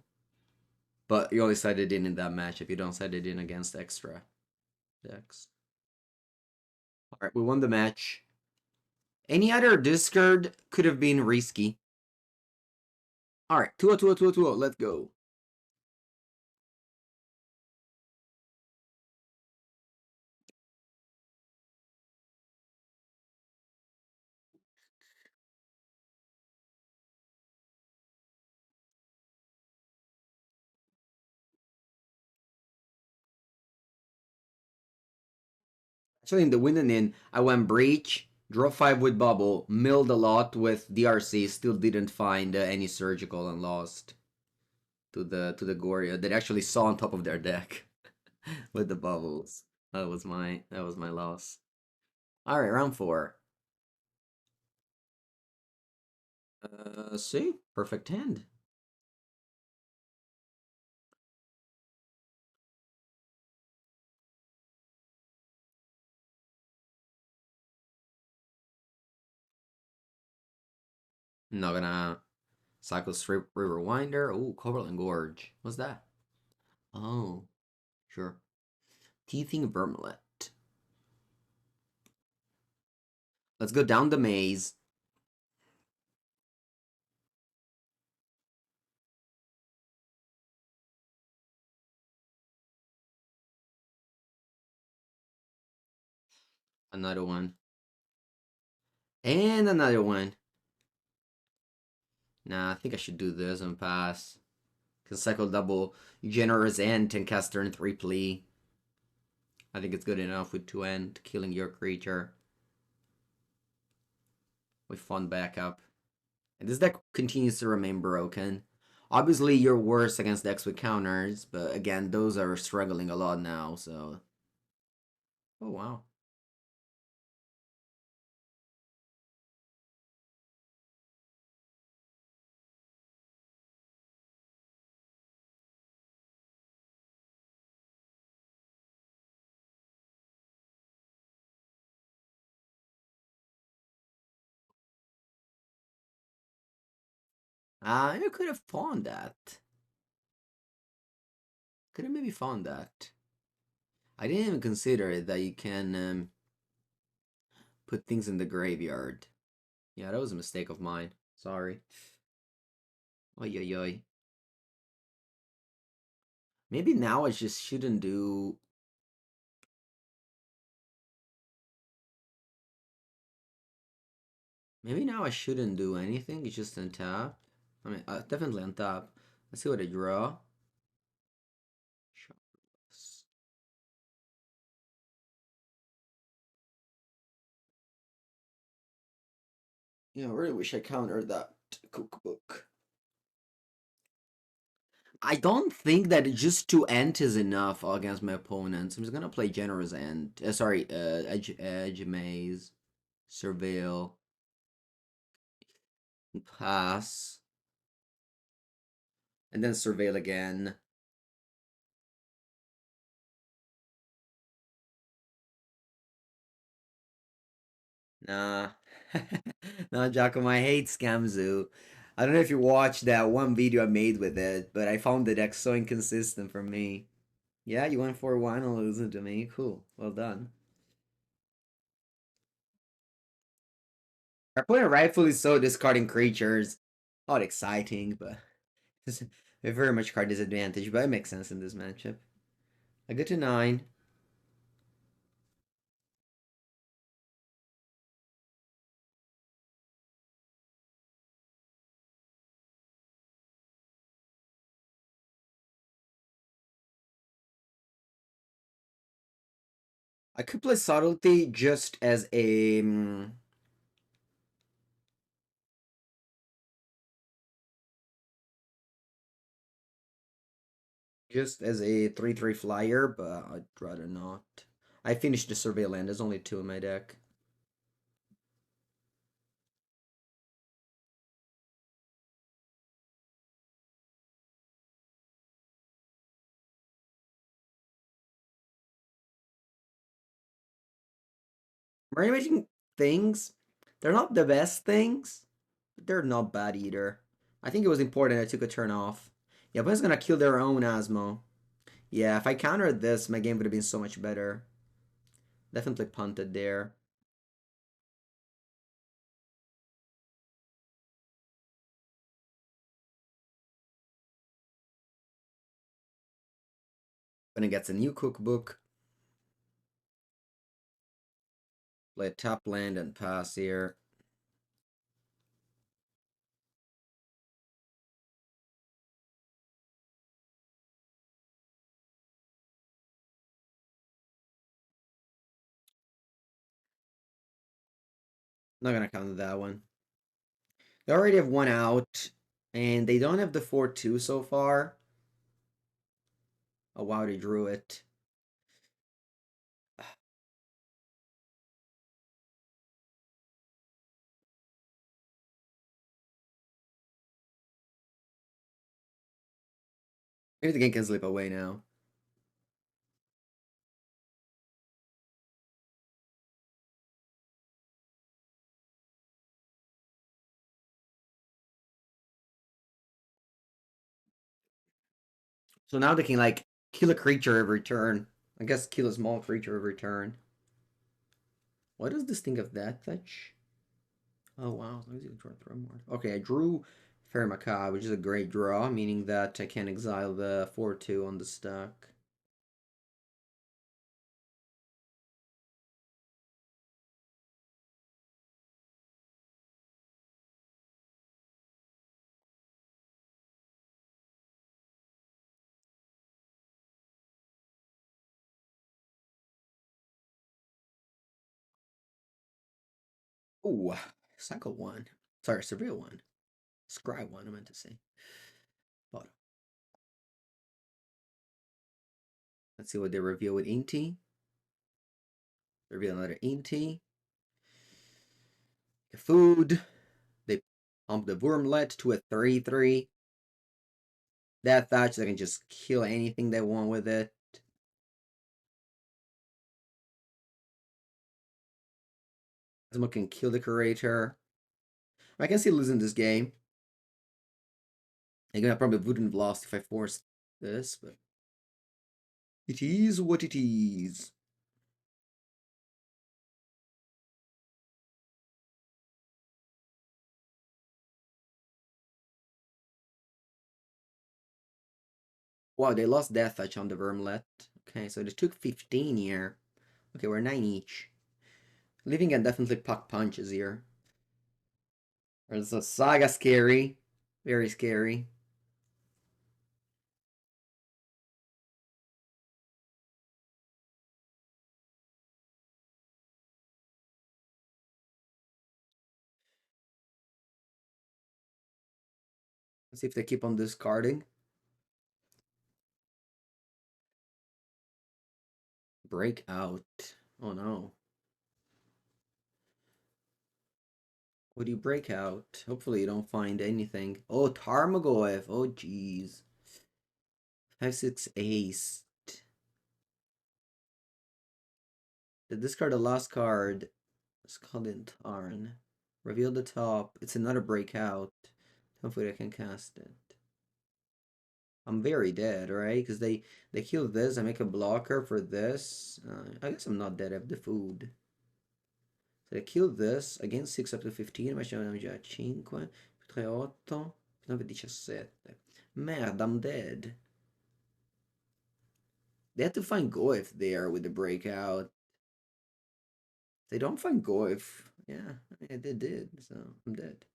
But you only sided in that match if you don't side it in against extra decks. Alright, we won the match. Any other discard could have been risky. Alright, 2-0, 2-0, 2-0, 2-0, let's go. Actually, in the win and in, I went Breach, draw 5 with Bubble, milled a lot with DRC, still didn't find any Surgical and lost to the Goryo that actually saw on top of their deck with the bubbles. That was my loss. Alright, round 4. See? Perfect hand. I'm not gonna cycle Striped Riverwinder. Oh, Coverland Gorge. What's that? Oh, sure. Teething Vermlet. Let's go down the maze. Another one. And another one. Nah, I think I should do this and pass. Can cycle double Generous Ent and cast turn 3 Plea. I think it's good enough with 2 Ent, killing your creature. With fun backup. And this deck continues to remain broken. Obviously, you're worse against decks with counters, but again, those are struggling a lot now, so... Oh, wow. I could have found that. Could have maybe found that. I didn't even consider it that you can put things in the graveyard. Yeah, that was a mistake of mine. Sorry. Oi, oi, oi. Maybe now I just shouldn't do. Maybe now I shouldn't do anything. It's just untap. I mean, definitely untap. Let's see what I draw. Shardless. Yeah, I really wish I countered that cookbook. I don't think that just 2 Ent is enough against my opponents. I'm just gonna play Generous Ent. Sorry, Edge Maze, Surveil, Pass, and then Surveil again. Nah. Nah, Giacomo, I hate Scamzu. I don't know if you watched that one video I made with it, but I found the deck so inconsistent for me. Yeah, you went for one and losing to me. Cool. Well done. Our opponent rightfully so discarding creatures. Not exciting, but it's a very much card disadvantage, but it makes sense in this matchup. I go to 9. I could play Subtlety just as a just as a 3/3 flyer, but I'd rather not. I finished the Survey Land. There's only 2 in my deck. Reanimating things, they're not the best things, but they're not bad either. I think it was important I took a turn off. Yeah, but it's gonna kill their own Asmo. Yeah, if I countered this, my game would have been so much better. Definitely punted there. When it gets a new cookbook, play a tap land and pass here. Not gonna count that one. They already have one out, and they don't have the 4/2 so far. Oh wow, they drew it. Maybe the game can slip away now. So now they can like kill a creature every turn. I guess kill a small creature every turn. What does this think of that fetch? Oh wow, let me see draw more. Okay, I drew Faerie Macabre, which is a great draw, meaning that I can exile the 4/2 on the stack. Ooh, cycle 1. Sorry, surveil 1. Scry 1, I meant to say. Bottom. Let's see what they reveal with Inti. Reveal another Inti. Food. They pump the Wormlet to a 3/3. That Thatch, they can just kill anything they want with it. Asmo can kill the Curator. I can see losing this game. Again, I probably wouldn't have lost if I forced this, but it is what it is. Wow, they lost Death Touch on the Vermlet. Okay, so they took 15 here. Okay, we're 9 each. Living End definitely puck punches here. There's a Saga scary. Very scary. Let's see if they keep on discarding. Breakout. Oh no. What do you break out? Hopefully you don't find anything. Oh, Tarmogoyf. Oh jeez. 5-6 ace. The discard the last card. It's called in Tarn. Reveal the top. It's another breakout. Hopefully I can cast it. I'm very dead, right? Because they kill this. I make a blocker for this. I guess I'm not dead. I have the food. So they kill this. Again 6 up to 15. Ma c'è già 5. 3, 8. 9, 17. Merda, I'm dead. They had to find Goif there with the breakout. They don't find Goif. Yeah, they did. So I'm dead.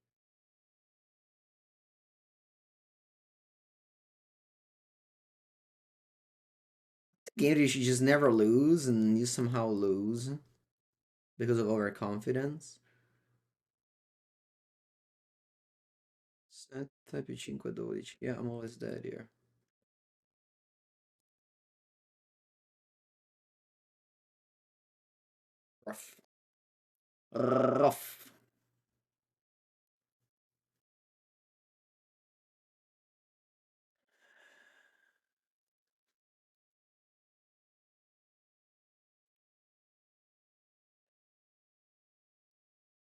Game you should just never lose, and you somehow lose because of overconfidence. Set type 5, 12. Yeah, I'm always dead here. Rough. Rough.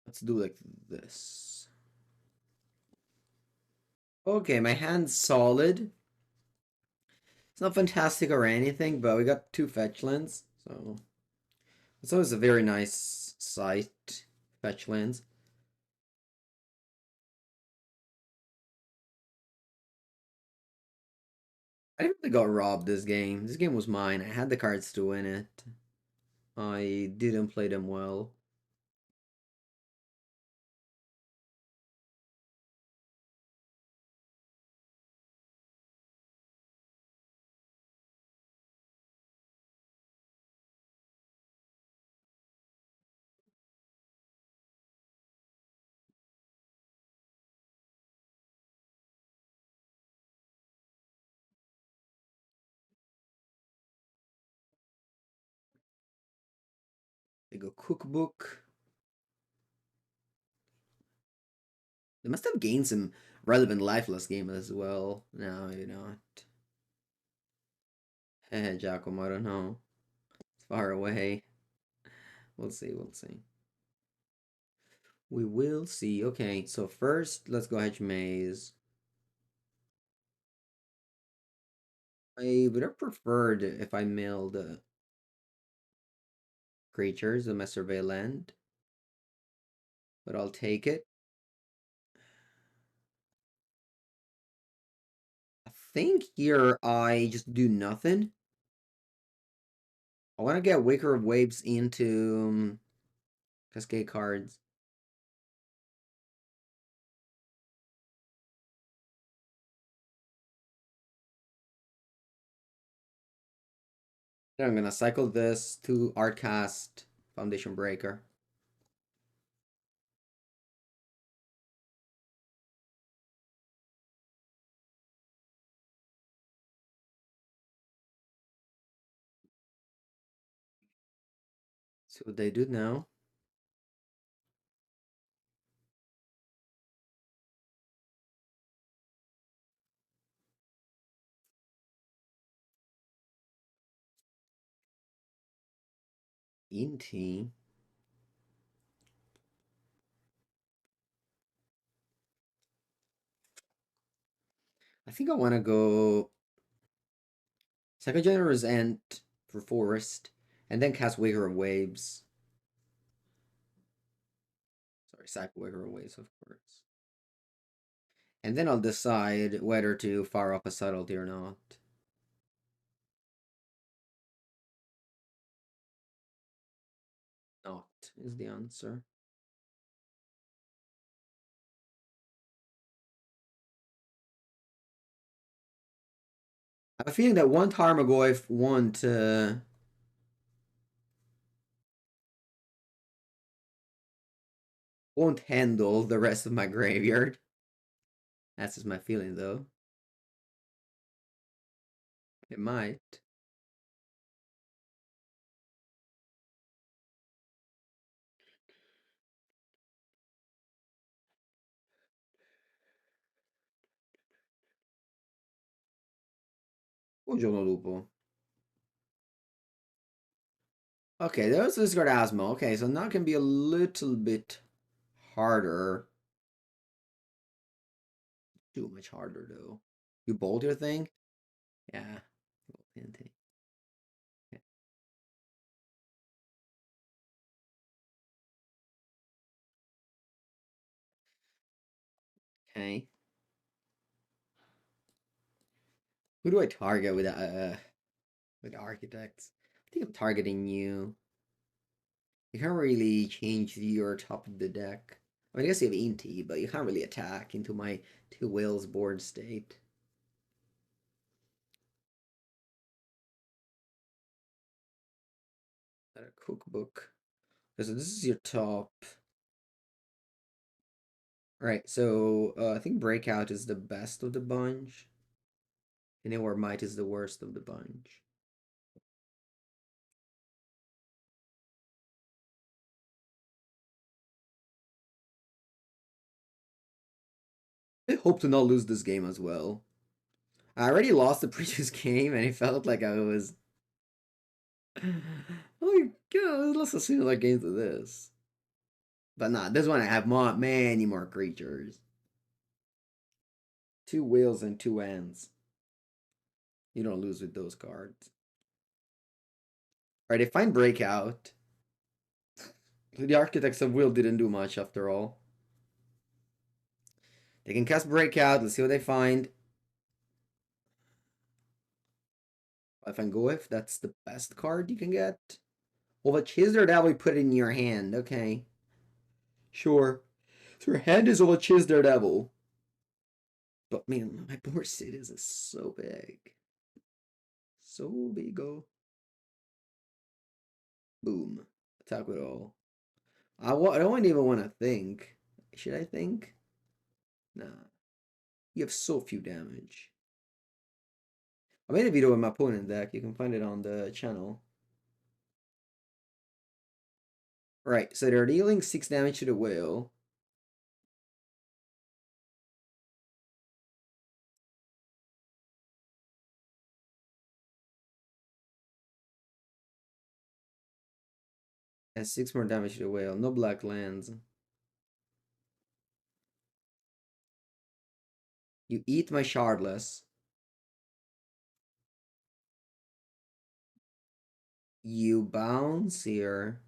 Let's do like this. Okay, my hand's solid. It's not fantastic or anything, but we got 2 fetch lands, so it's always a very nice sight. Fetch lands. I really got robbed this game. This game was mine. I had the cards to win it. I didn't play them well. They go cookbook. They must have gained some relevant lifeless game as well. No, you know. Giacomo, I don't know. It's far away. We'll see, we'll see. We will see. Okay, so first, let's go Hedge Maze. I would have preferred if I milled creatures in my survey land, but I'll take it. I think here I just do nothing. I want to get Waker of Waves into Cascade cards. Then I'm gonna cycle this to Artcast Foundation Breaker. See what they do now. Inti. I think I want to go Second Generous Ent for Forest, and then cast Waker of Waves. Sorry, sack Waker of Waves, of course. And then I'll decide whether to fire up a Subtlety or not. Not is the answer. I have a feeling that one Tarmogoyf won't handle the rest of my graveyard. That's just my feeling, though. It might. Buongiorno lupo. Okay, there's this guard Asmo. Okay, so now can be a little bit harder. Too much harder, though. You bold your thing? Yeah. Okay. Who do I target with architects? I think I'm targeting you. You can't really change your top of the deck. I mean, I guess you have Inti, but you can't really attack into my 2 whales board state. A cookbook. So this is your top. Alright, so I think Breakout is the best of the bunch. And then Might is the worst of the bunch. I hope to not lose this game as well. I already lost the previous game and it felt like I was oh god, let's assume like games of this. But nah, this one I have many more creatures. 2 whales and 2 ants. You don't lose with those cards. Alright, they find Breakout. The Architects of Will didn't do much after all. They can cast Breakout. Let's see what they find. If I go if that's the best card you can get. Well, but Chisler Devil, put it in your hand. Okay. Sure. So your hand is of a Chisler Devil. But man, my board state is so big. So big. Oh. Boom. Attack with all. I don't even want to think. Should I think? Nah. You have so few damage. I made a video with my opponent deck. You can find it on the channel. Right, so they're dealing 6 damage to the whale. And 6 more damage to the whale. No black lands. You eat my Shardless. You bounce here.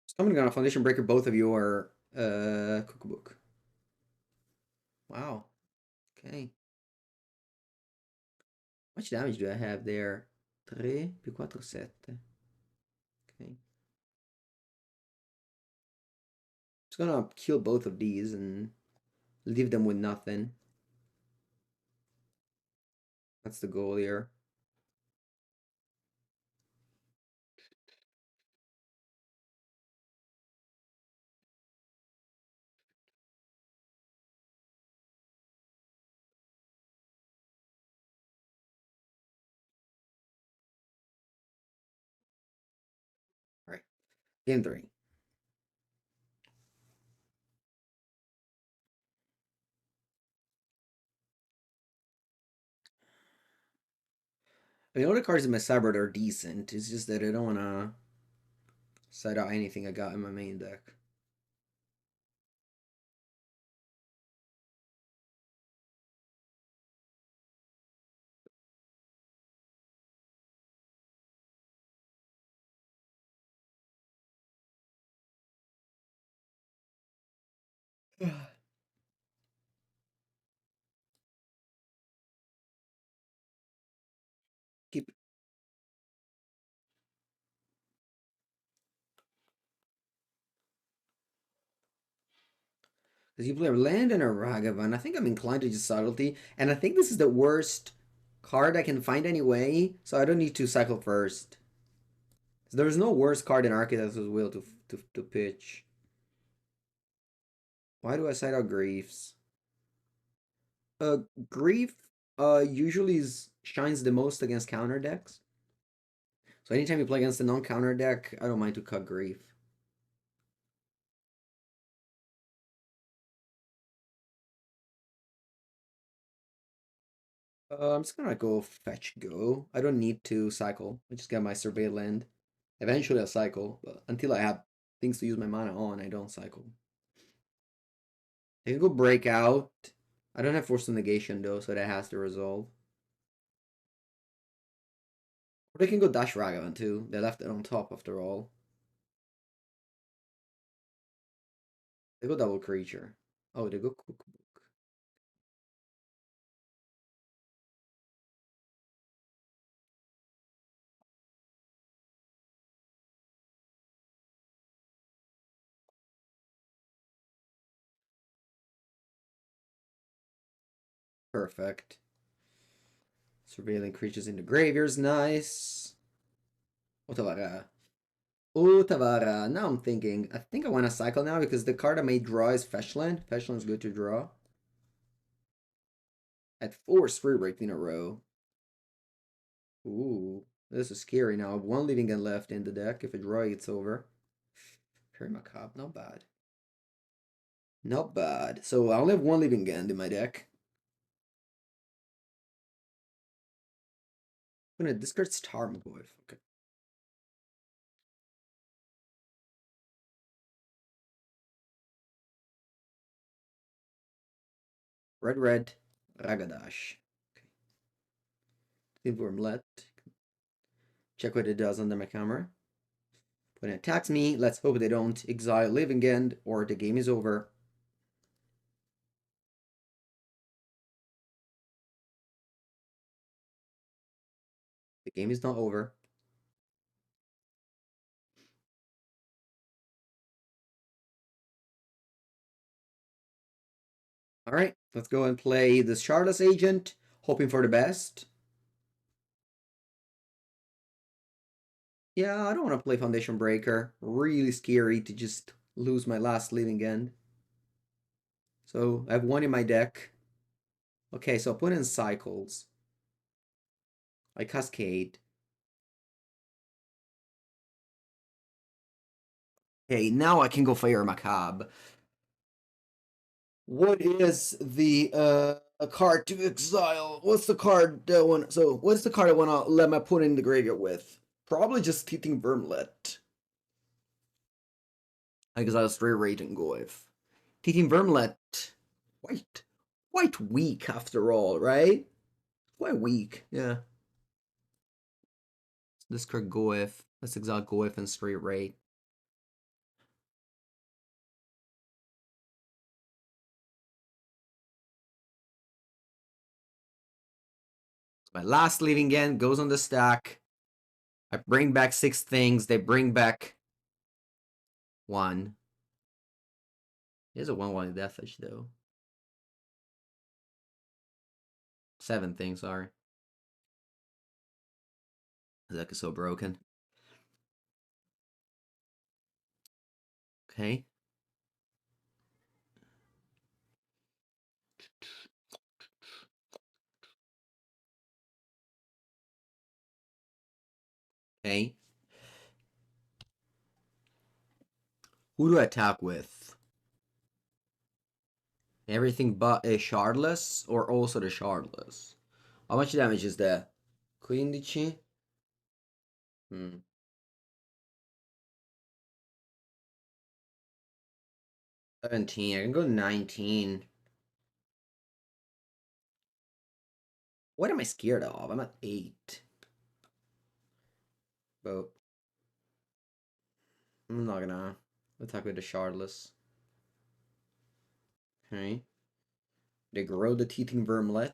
Summoning on a Foundation Breaker, both of you are cookbook. Wow. Okay. How much damage do I have there? 3 più 4, 7. Okay. Just gonna kill both of these and leave them with nothing. That's the goal here. All right. Game 3. I mean, all the cards in my sideboard are decent. It's just that I don't want to side out anything I got in my main deck. Keep. Because you play a land and a Ragavan. I think I'm inclined to just Subtlety. And I think this is the worst card I can find anyway. So I don't need to cycle first. There's no worse card than Architect's Will to pitch. Why do I side out Griefs? Grief usually shines the most against counter decks. So anytime you play against a non-counter deck, I don't mind to cut Grief. I'm just gonna go fetch go. I don't need to cycle. I just get my survey land. Eventually I'll cycle, but until I have things to use my mana on, I don't cycle. I can go break out. I don't have Force of Negation though, so that has to resolve. Or they can go Dash Ragavan too. They left it on top after all. They go double creature. Oh, they go cookbook. Perfect. Surveilling creatures in the graveyard's nice. Otawara. Otawara. Now I'm thinking. I think I want to cycle now because the card I may draw is Fetchland. Fetchland's good to draw. At 4 Street Wraith in a row. Ooh. This is scary now. I have one living end left in the deck. If a draw, it's over. Faerie Macabre. Not bad. Not bad. So I only have one living end in my deck. I'm gonna discard Starmgoyf. Okay. Red. Ragadash. Okay. Wormlet. Check what it does under my camera. When it attacks me, let's hope they don't exile living end or the game is over. The game is not over. Alright, let's go and play the Shardless Agent, hoping for the best. Yeah, I don't want to play Foundation Breaker. Really scary to just lose my last living end. So I have one in my deck. Okay, so I put in cycles. I cascade. Okay, now I can go Faerie Macabre. What is the a card to exile? What's the card that one? So what's the card I want to let my opponent in the graveyard with? Probably just Teething Vermlet. Exile Street Wraith and Goyf. Teething Vermlet. Quite, quite weak after all, right? Quite weak, yeah. Discard Goyf. Let's exile Goyf and Street Wraith. My last living end goes on the stack. I bring back 6 things. They bring back 1. There's a 1/1 Deathwish though. 7 things, sorry. The deck is so broken. Okay. Okay. Who do I attack with? Everything but a Shardless or also the Shardless? How much damage is that? 15? Hmm. 17. I can go 19. What am I scared of? I'm at 8. But I'm not gonna attack with the Shardless. Okay. They grow the teething vermlet.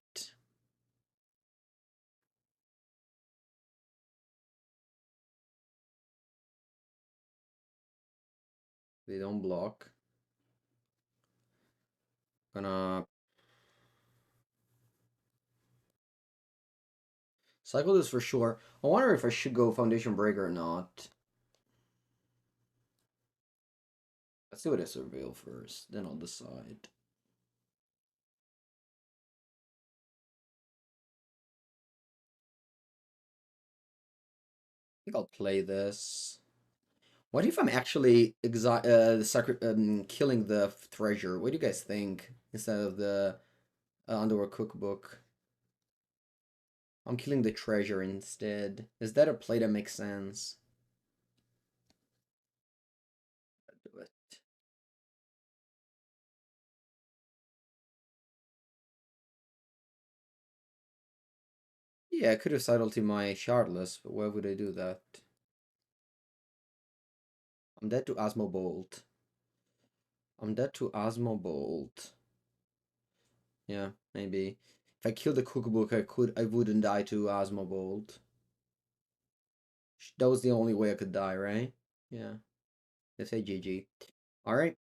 They don't block. Gonna cycle this for sure. I wonder if I should go Foundation Breaker or not. Let's do it as Surveil first, then I'll decide. I think I'll play this. What if I'm actually killing the treasure? What do you guys think? Instead of the Underworld Cookbook. I'm killing the treasure instead. Is that a play that makes sense? Do it. Yeah, I could have Subtlety my Shardless, but why would I do that? I'm dead to Asmobolt. I'm dead to Asmobolt. Yeah, maybe. If I killed the cookbook, I wouldn't die to Asmobolt. That was the only way I could die, right? Yeah. Let's say GG. Alright.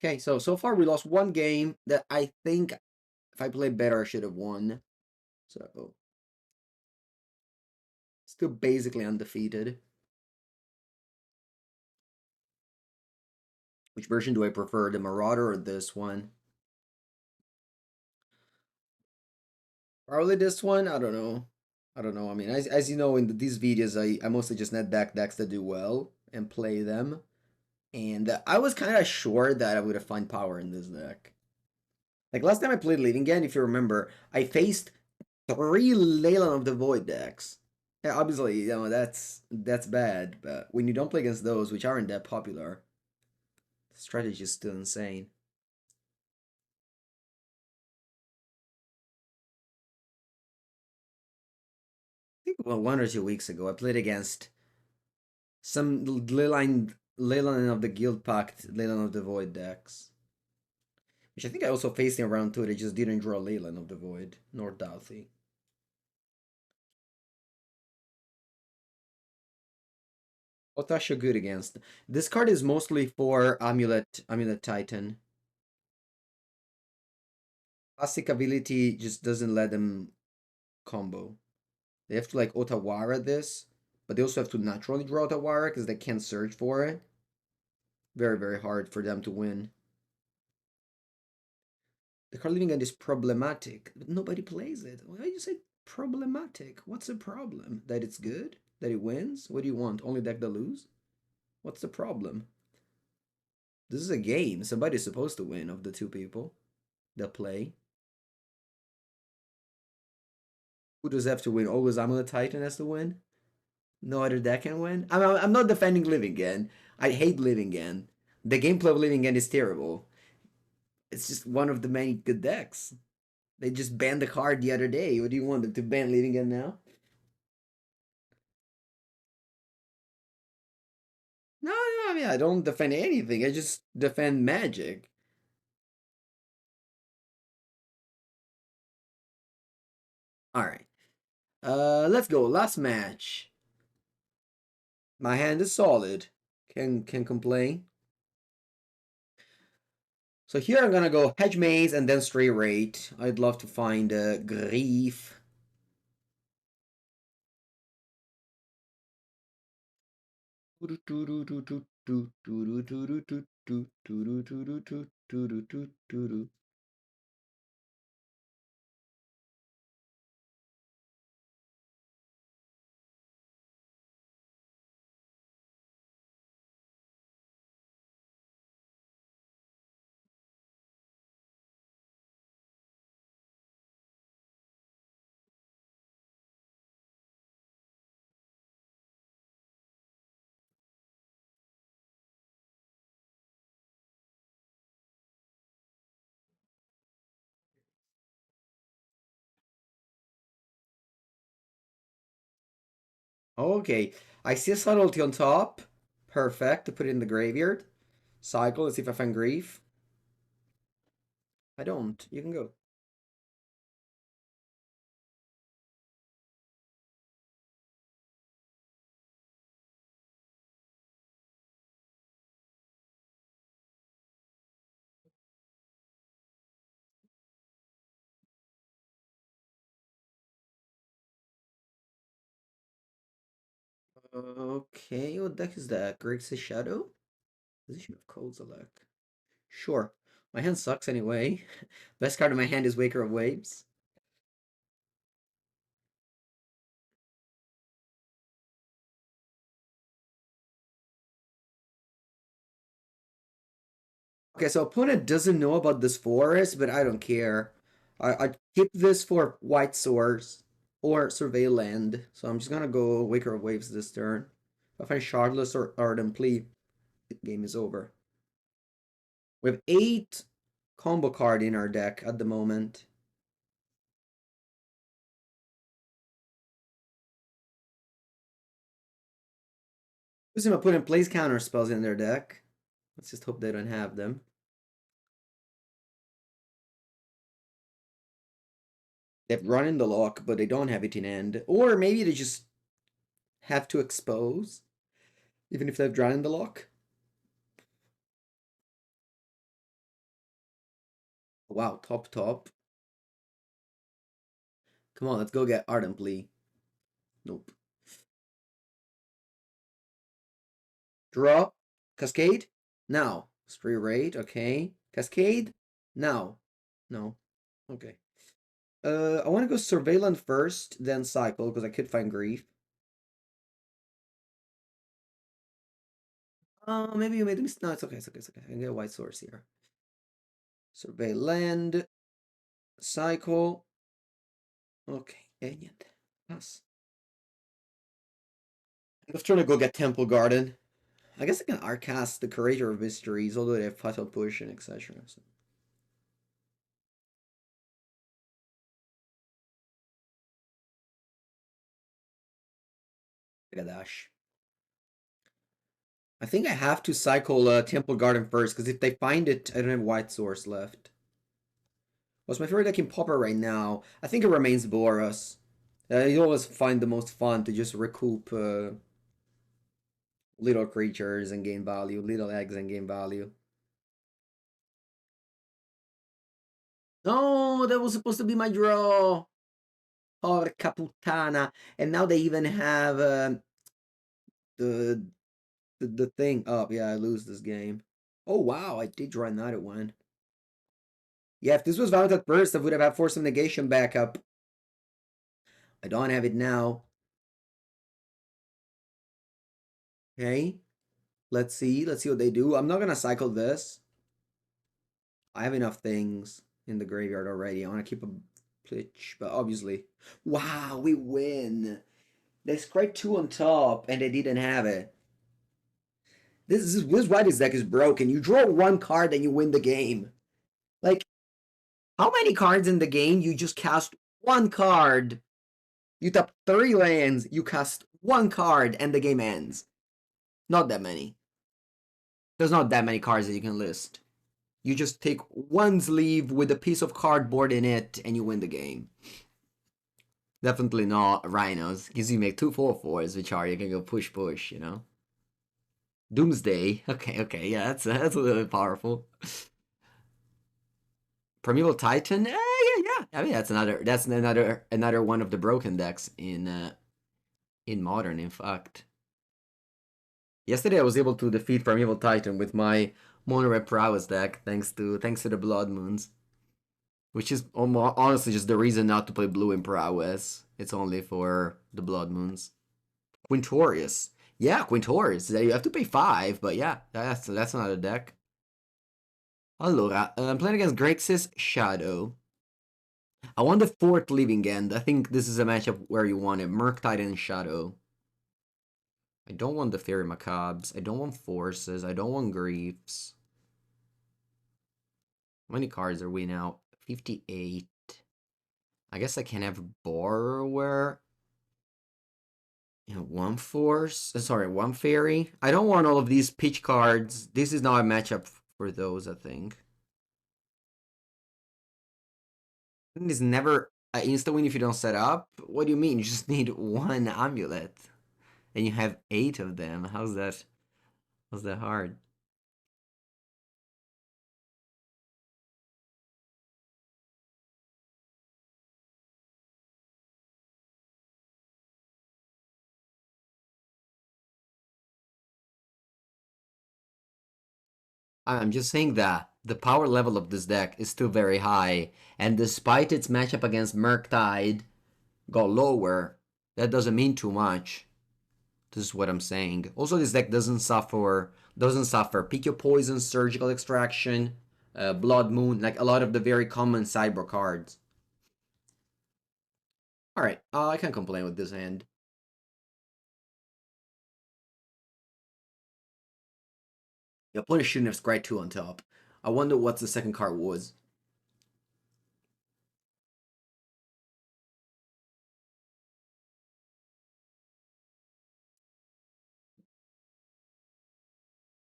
Okay, so far we lost one game that I think if I played better I should have won. So still basically undefeated. Which version do I prefer? The Marauder or this one? Probably this one. I don't know. I don't know. I mean, as you know, in these videos, I mostly just net deck decks that do well and play them. And I was kind of sure that I would have find power in this deck. Like last time I played Living End, if you remember, I faced 3 Leyland of the Void decks. Yeah, obviously, that's bad, but when you don't play against those, which aren't that popular, the strategy is still insane. I think well, 1 or 2 weeks ago, I played against some Leyland of the Guild Pact, Leyland of the Void decks. Which I think I also faced in round 2, they just didn't draw Leyland of the Void, nor Douthie. Otasha good against. This card is mostly for Amulet Titan. Classic ability just doesn't let them combo. They have to like Otawara this, but they also have to naturally draw Otawara because they can't search for it. Very, very hard for them to win. The card living end is problematic, but nobody plays it. Why do you say problematic? What's the problem? That it's good? That it wins? What do you want? Only deck that lose? What's the problem? This is a game. Somebody's supposed to win of the two people that play. Who does have to win? Always Amulet Titan has to win? No other deck can win? I'm not defending Living End. I hate Living End. The gameplay of Living End is terrible. It's just one of the many good decks. They just banned the card the other day. What do you want them to ban Living End now? No, no, I mean I don't defend anything. I just defend Magic. All right. Let's go. Last match. My hand is solid. Can complain. So here I'm gonna go Hedge Maze and then Street Wraith. I'd love to find Grief. Okay, I see a subtlety on top. Perfect to put it in the graveyard. Cycle, let's see if I find Grief. I don't. You can go. Okay, what deck is that? Grixis Shadow? Position of Cold Select. Sure. My hand sucks anyway. Best card in my hand is Waker of Waves. Okay, so opponent doesn't know about this forest, but I don't care. I keep this for white source or survey land. So I'm just gonna go Waker of Waves this turn. If I find Shardless or Ardent Plea, the game is over. We have 8 combo card in our deck at the moment. Who's gonna put in place counter spells in their deck? Let's just hope they don't have them. They've run in the lock, but they don't have it in hand. Or maybe they just have to expose, even if they've drawn in the lock. Wow, top. Come on, let's go get Ardent Plea. Nope. Draw. Cascade. Now. Street Wraith. Okay. Cascade. Now. No. Okay. I want to go Surveillance first, then Cycle, because I could find Grief. Maybe you made a mistake. No, it's okay. I can get a white source here. Survey land. Cycle. Okay. Niente. Pass. I'm trying to go get Temple Garden. I guess I can Arcast the Curator of Mysteries, although they have Fatal Push and etc. So. Dash. I think I have to cycle Temple Garden first, because if they find it, I don't have white source left. What's my favorite deck in Pauper right now? I think it remains Boros. You always find the most fun to just recoup little creatures and gain value, little eggs and gain value. No, that was supposed to be my draw. Porca puttana. And now they even have the, the thing up. Yeah, I lose this game. Oh, wow, I did draw Knight at one. Yeah, if this was Valent at first, I would have had Force of Negation backup. I don't have it now. Okay. Let's see. Let's see what they do. I'm not gonna cycle this. I have enough things in the graveyard already. I want to keep a plitch, but obviously. Wow, we win. They scraped 2 on top and they didn't have it. This is why this deck is broken. You draw 1 card and you win the game. Like, how many cards in the game you just cast 1 card? You tap 3 lands, you cast 1 card, and the game ends. Not that many. There's not that many cards that you can list. You just take 1 sleeve with a piece of cardboard in it, and you win the game. Definitely not Rhinos, because you make 2 4/4s, which are you can go push, you know. Doomsday. Okay, yeah, that's a little bit powerful. Primeval Titan. Yeah. I mean, that's another one of the broken decks in Modern. In fact, yesterday I was able to defeat Primeval Titan with my Mono Red Prowess deck, thanks to the Blood Moons, which is honestly just the reason not to play Blue in Prowess. It's only for the Blood Moons. Quintorius. Yeah, Quintorius. You have to pay 5, but yeah, that's another deck. Allora, I'm playing against Grixis Shadow. I want the 4th Living End. I think this is a matchup where you want it. Merc Titan Shadow. I don't want the Faerie Macabres. I don't want Forces. I don't want Griefs. How many cards are we now? 58. I guess I can have Borrower. You know, 1 Force. Sorry, 1 Fairy. I don't want all of these pitch cards. This is not a matchup for those, I think. It's never an insta win if you don't set up. What do you mean? You just need one amulet, and you have 8 of them. How's that? How's that hard? I'm just saying that the power level of this deck is still very high, and despite its matchup against Murktide got lower, that doesn't mean too much. This is what I'm saying. Also, this deck doesn't suffer Pick Your Poison, Surgical Extraction, Blood Moon, like a lot of the very common sideboard cards. All right, I can't complain with this hand. Yeah, put a shouldn't have Scry 2 on top. I wonder what the second card was.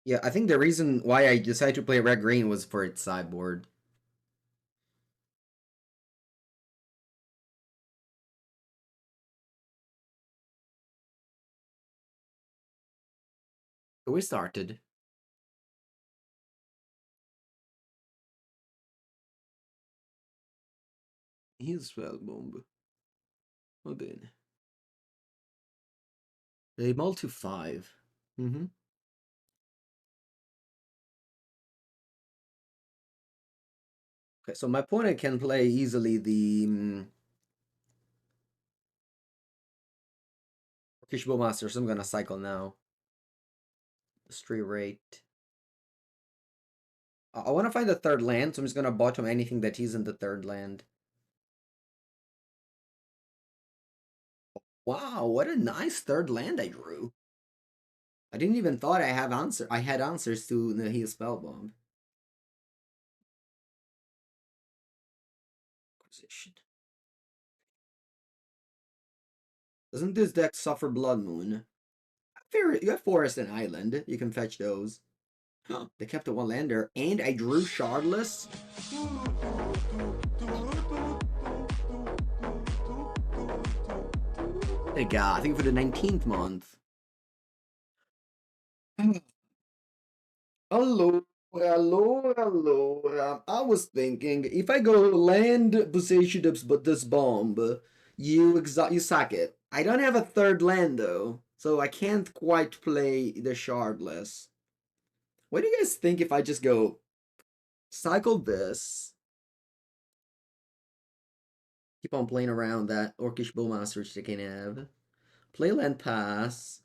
Yeah, I think the reason why I decided to play red green was for its sideboard. So we started. He's Spellbomb. Well then. They mull to 5. Mm-hmm. Okay, so my opponent can play easily the Orcish Bowmaster, so I'm gonna cycle now. Street Wraith. I want to find the third land, so I'm just gonna bottom anything that isn't the third land. Wow, what a nice third land I drew. I didn't even thought I had answers to the Heal Spellbomb. Acquisition. Doesn't this deck suffer Blood Moon? You have Forest and Island. You can fetch those. They kept the one lander, and I drew Shardless. Hey God, I think for the 19th month. Hello, hello. I was thinking if I go land Boseiju but this bomb, you sack it. I don't have a third land though, so I can't quite play the Shardless. What do you guys think if I just go cycle this, keep on playing around that Orcish Bowmaster which they can have, play land pass,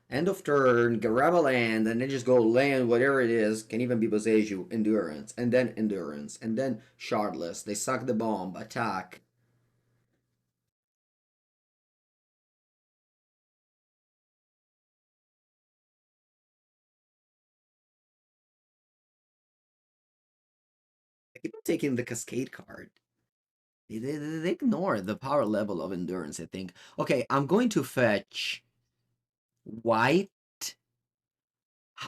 end of turn, grab a land, and then just go land whatever it is. Can even be Boseiju, Endurance, and then Shardless. They suck the bomb, attack. I keep on taking the Cascade card. They ignore the power level of Endurance, I think. Okay, I'm going to fetch white.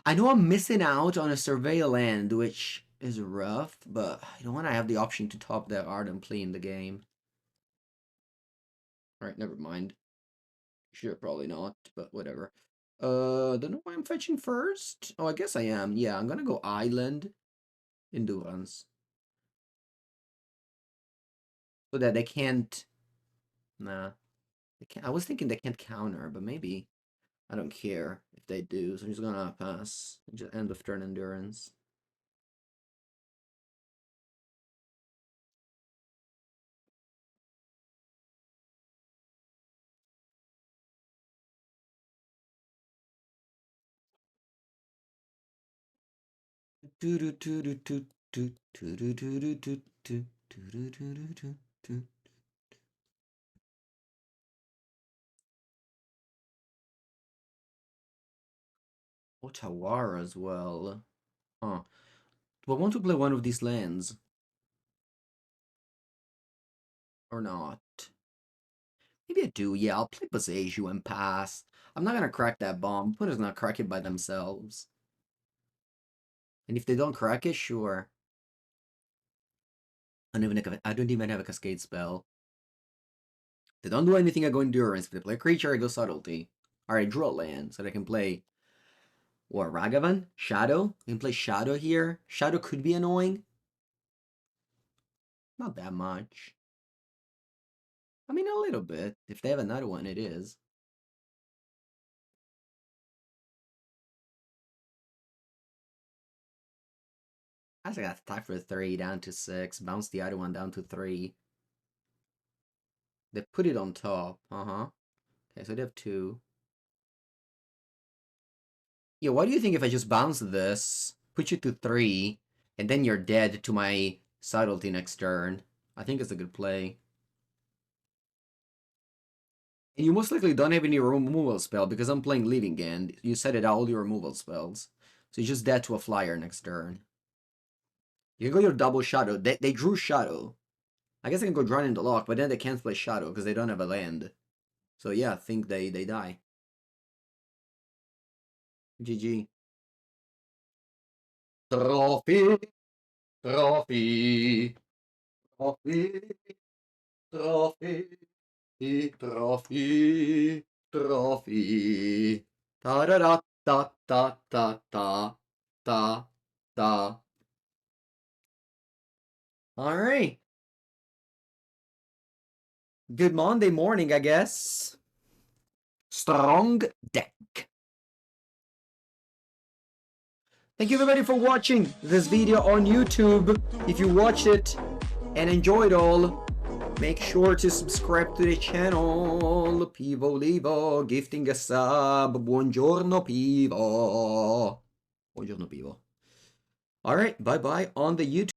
I know I'm missing out on a Surveil land, which is rough, but I don't want to have the option to top the Ardent Plea in the game. Alright, never mind. Sure, probably not, but whatever. Don't know why I'm fetching first. Oh, I guess I am. Yeah, I'm gonna go Island Endurance. So that they can't. Nah. They can't. I was thinking they can't counter, but maybe. I don't care if they do, so I'm just gonna pass. Just end of turn Endurance. Otawara as well. Huh. Do I want to play one of these lands? Or not? Maybe I do, yeah, I'll play Boseiju and pass. I'm not gonna crack that bomb. Opponent's gonna crack it by themselves. And if they don't crack it, sure. I don't even have a Cascade spell. They don't do anything, I go Endurance. If they play a creature, I go Subtlety. Alright, draw a land so that I can play... What, Ragavan? Shadow? I can play Shadow here. Shadow could be annoying. Not that much. I mean, a little bit. If they have another one, it is. I just got to attack for 3 down to 6. Bounce the other one down to 3. They put it on top. Okay, so they have 2. Yeah, what do you think if I just bounce this, put you to 3, and then you're dead to my Subtlety next turn? I think it's a good play. And you most likely don't have any removal spell because I'm playing Living End. You set it all your removal spells. So you're just dead to a flyer next turn. You can go your double Shadow. They drew Shadow. I guess I can go Drown in the Lock, but then they can't play Shadow because they don't have a land. So yeah, I think they die. GG. Trophy! Trophy! Trophy! Trophy! Trophy! Trophy! Ta-da-da-da-da-da-da-da. Alright. Good Monday morning, I guess. Strong deck. Thank you everybody for watching this video on YouTube. If you watched it and enjoyed all, make sure to subscribe to the channel. Pivo Livo gifting a sub. Buongiorno Pivo. Buongiorno Pivo. Alright, bye bye on the YouTube.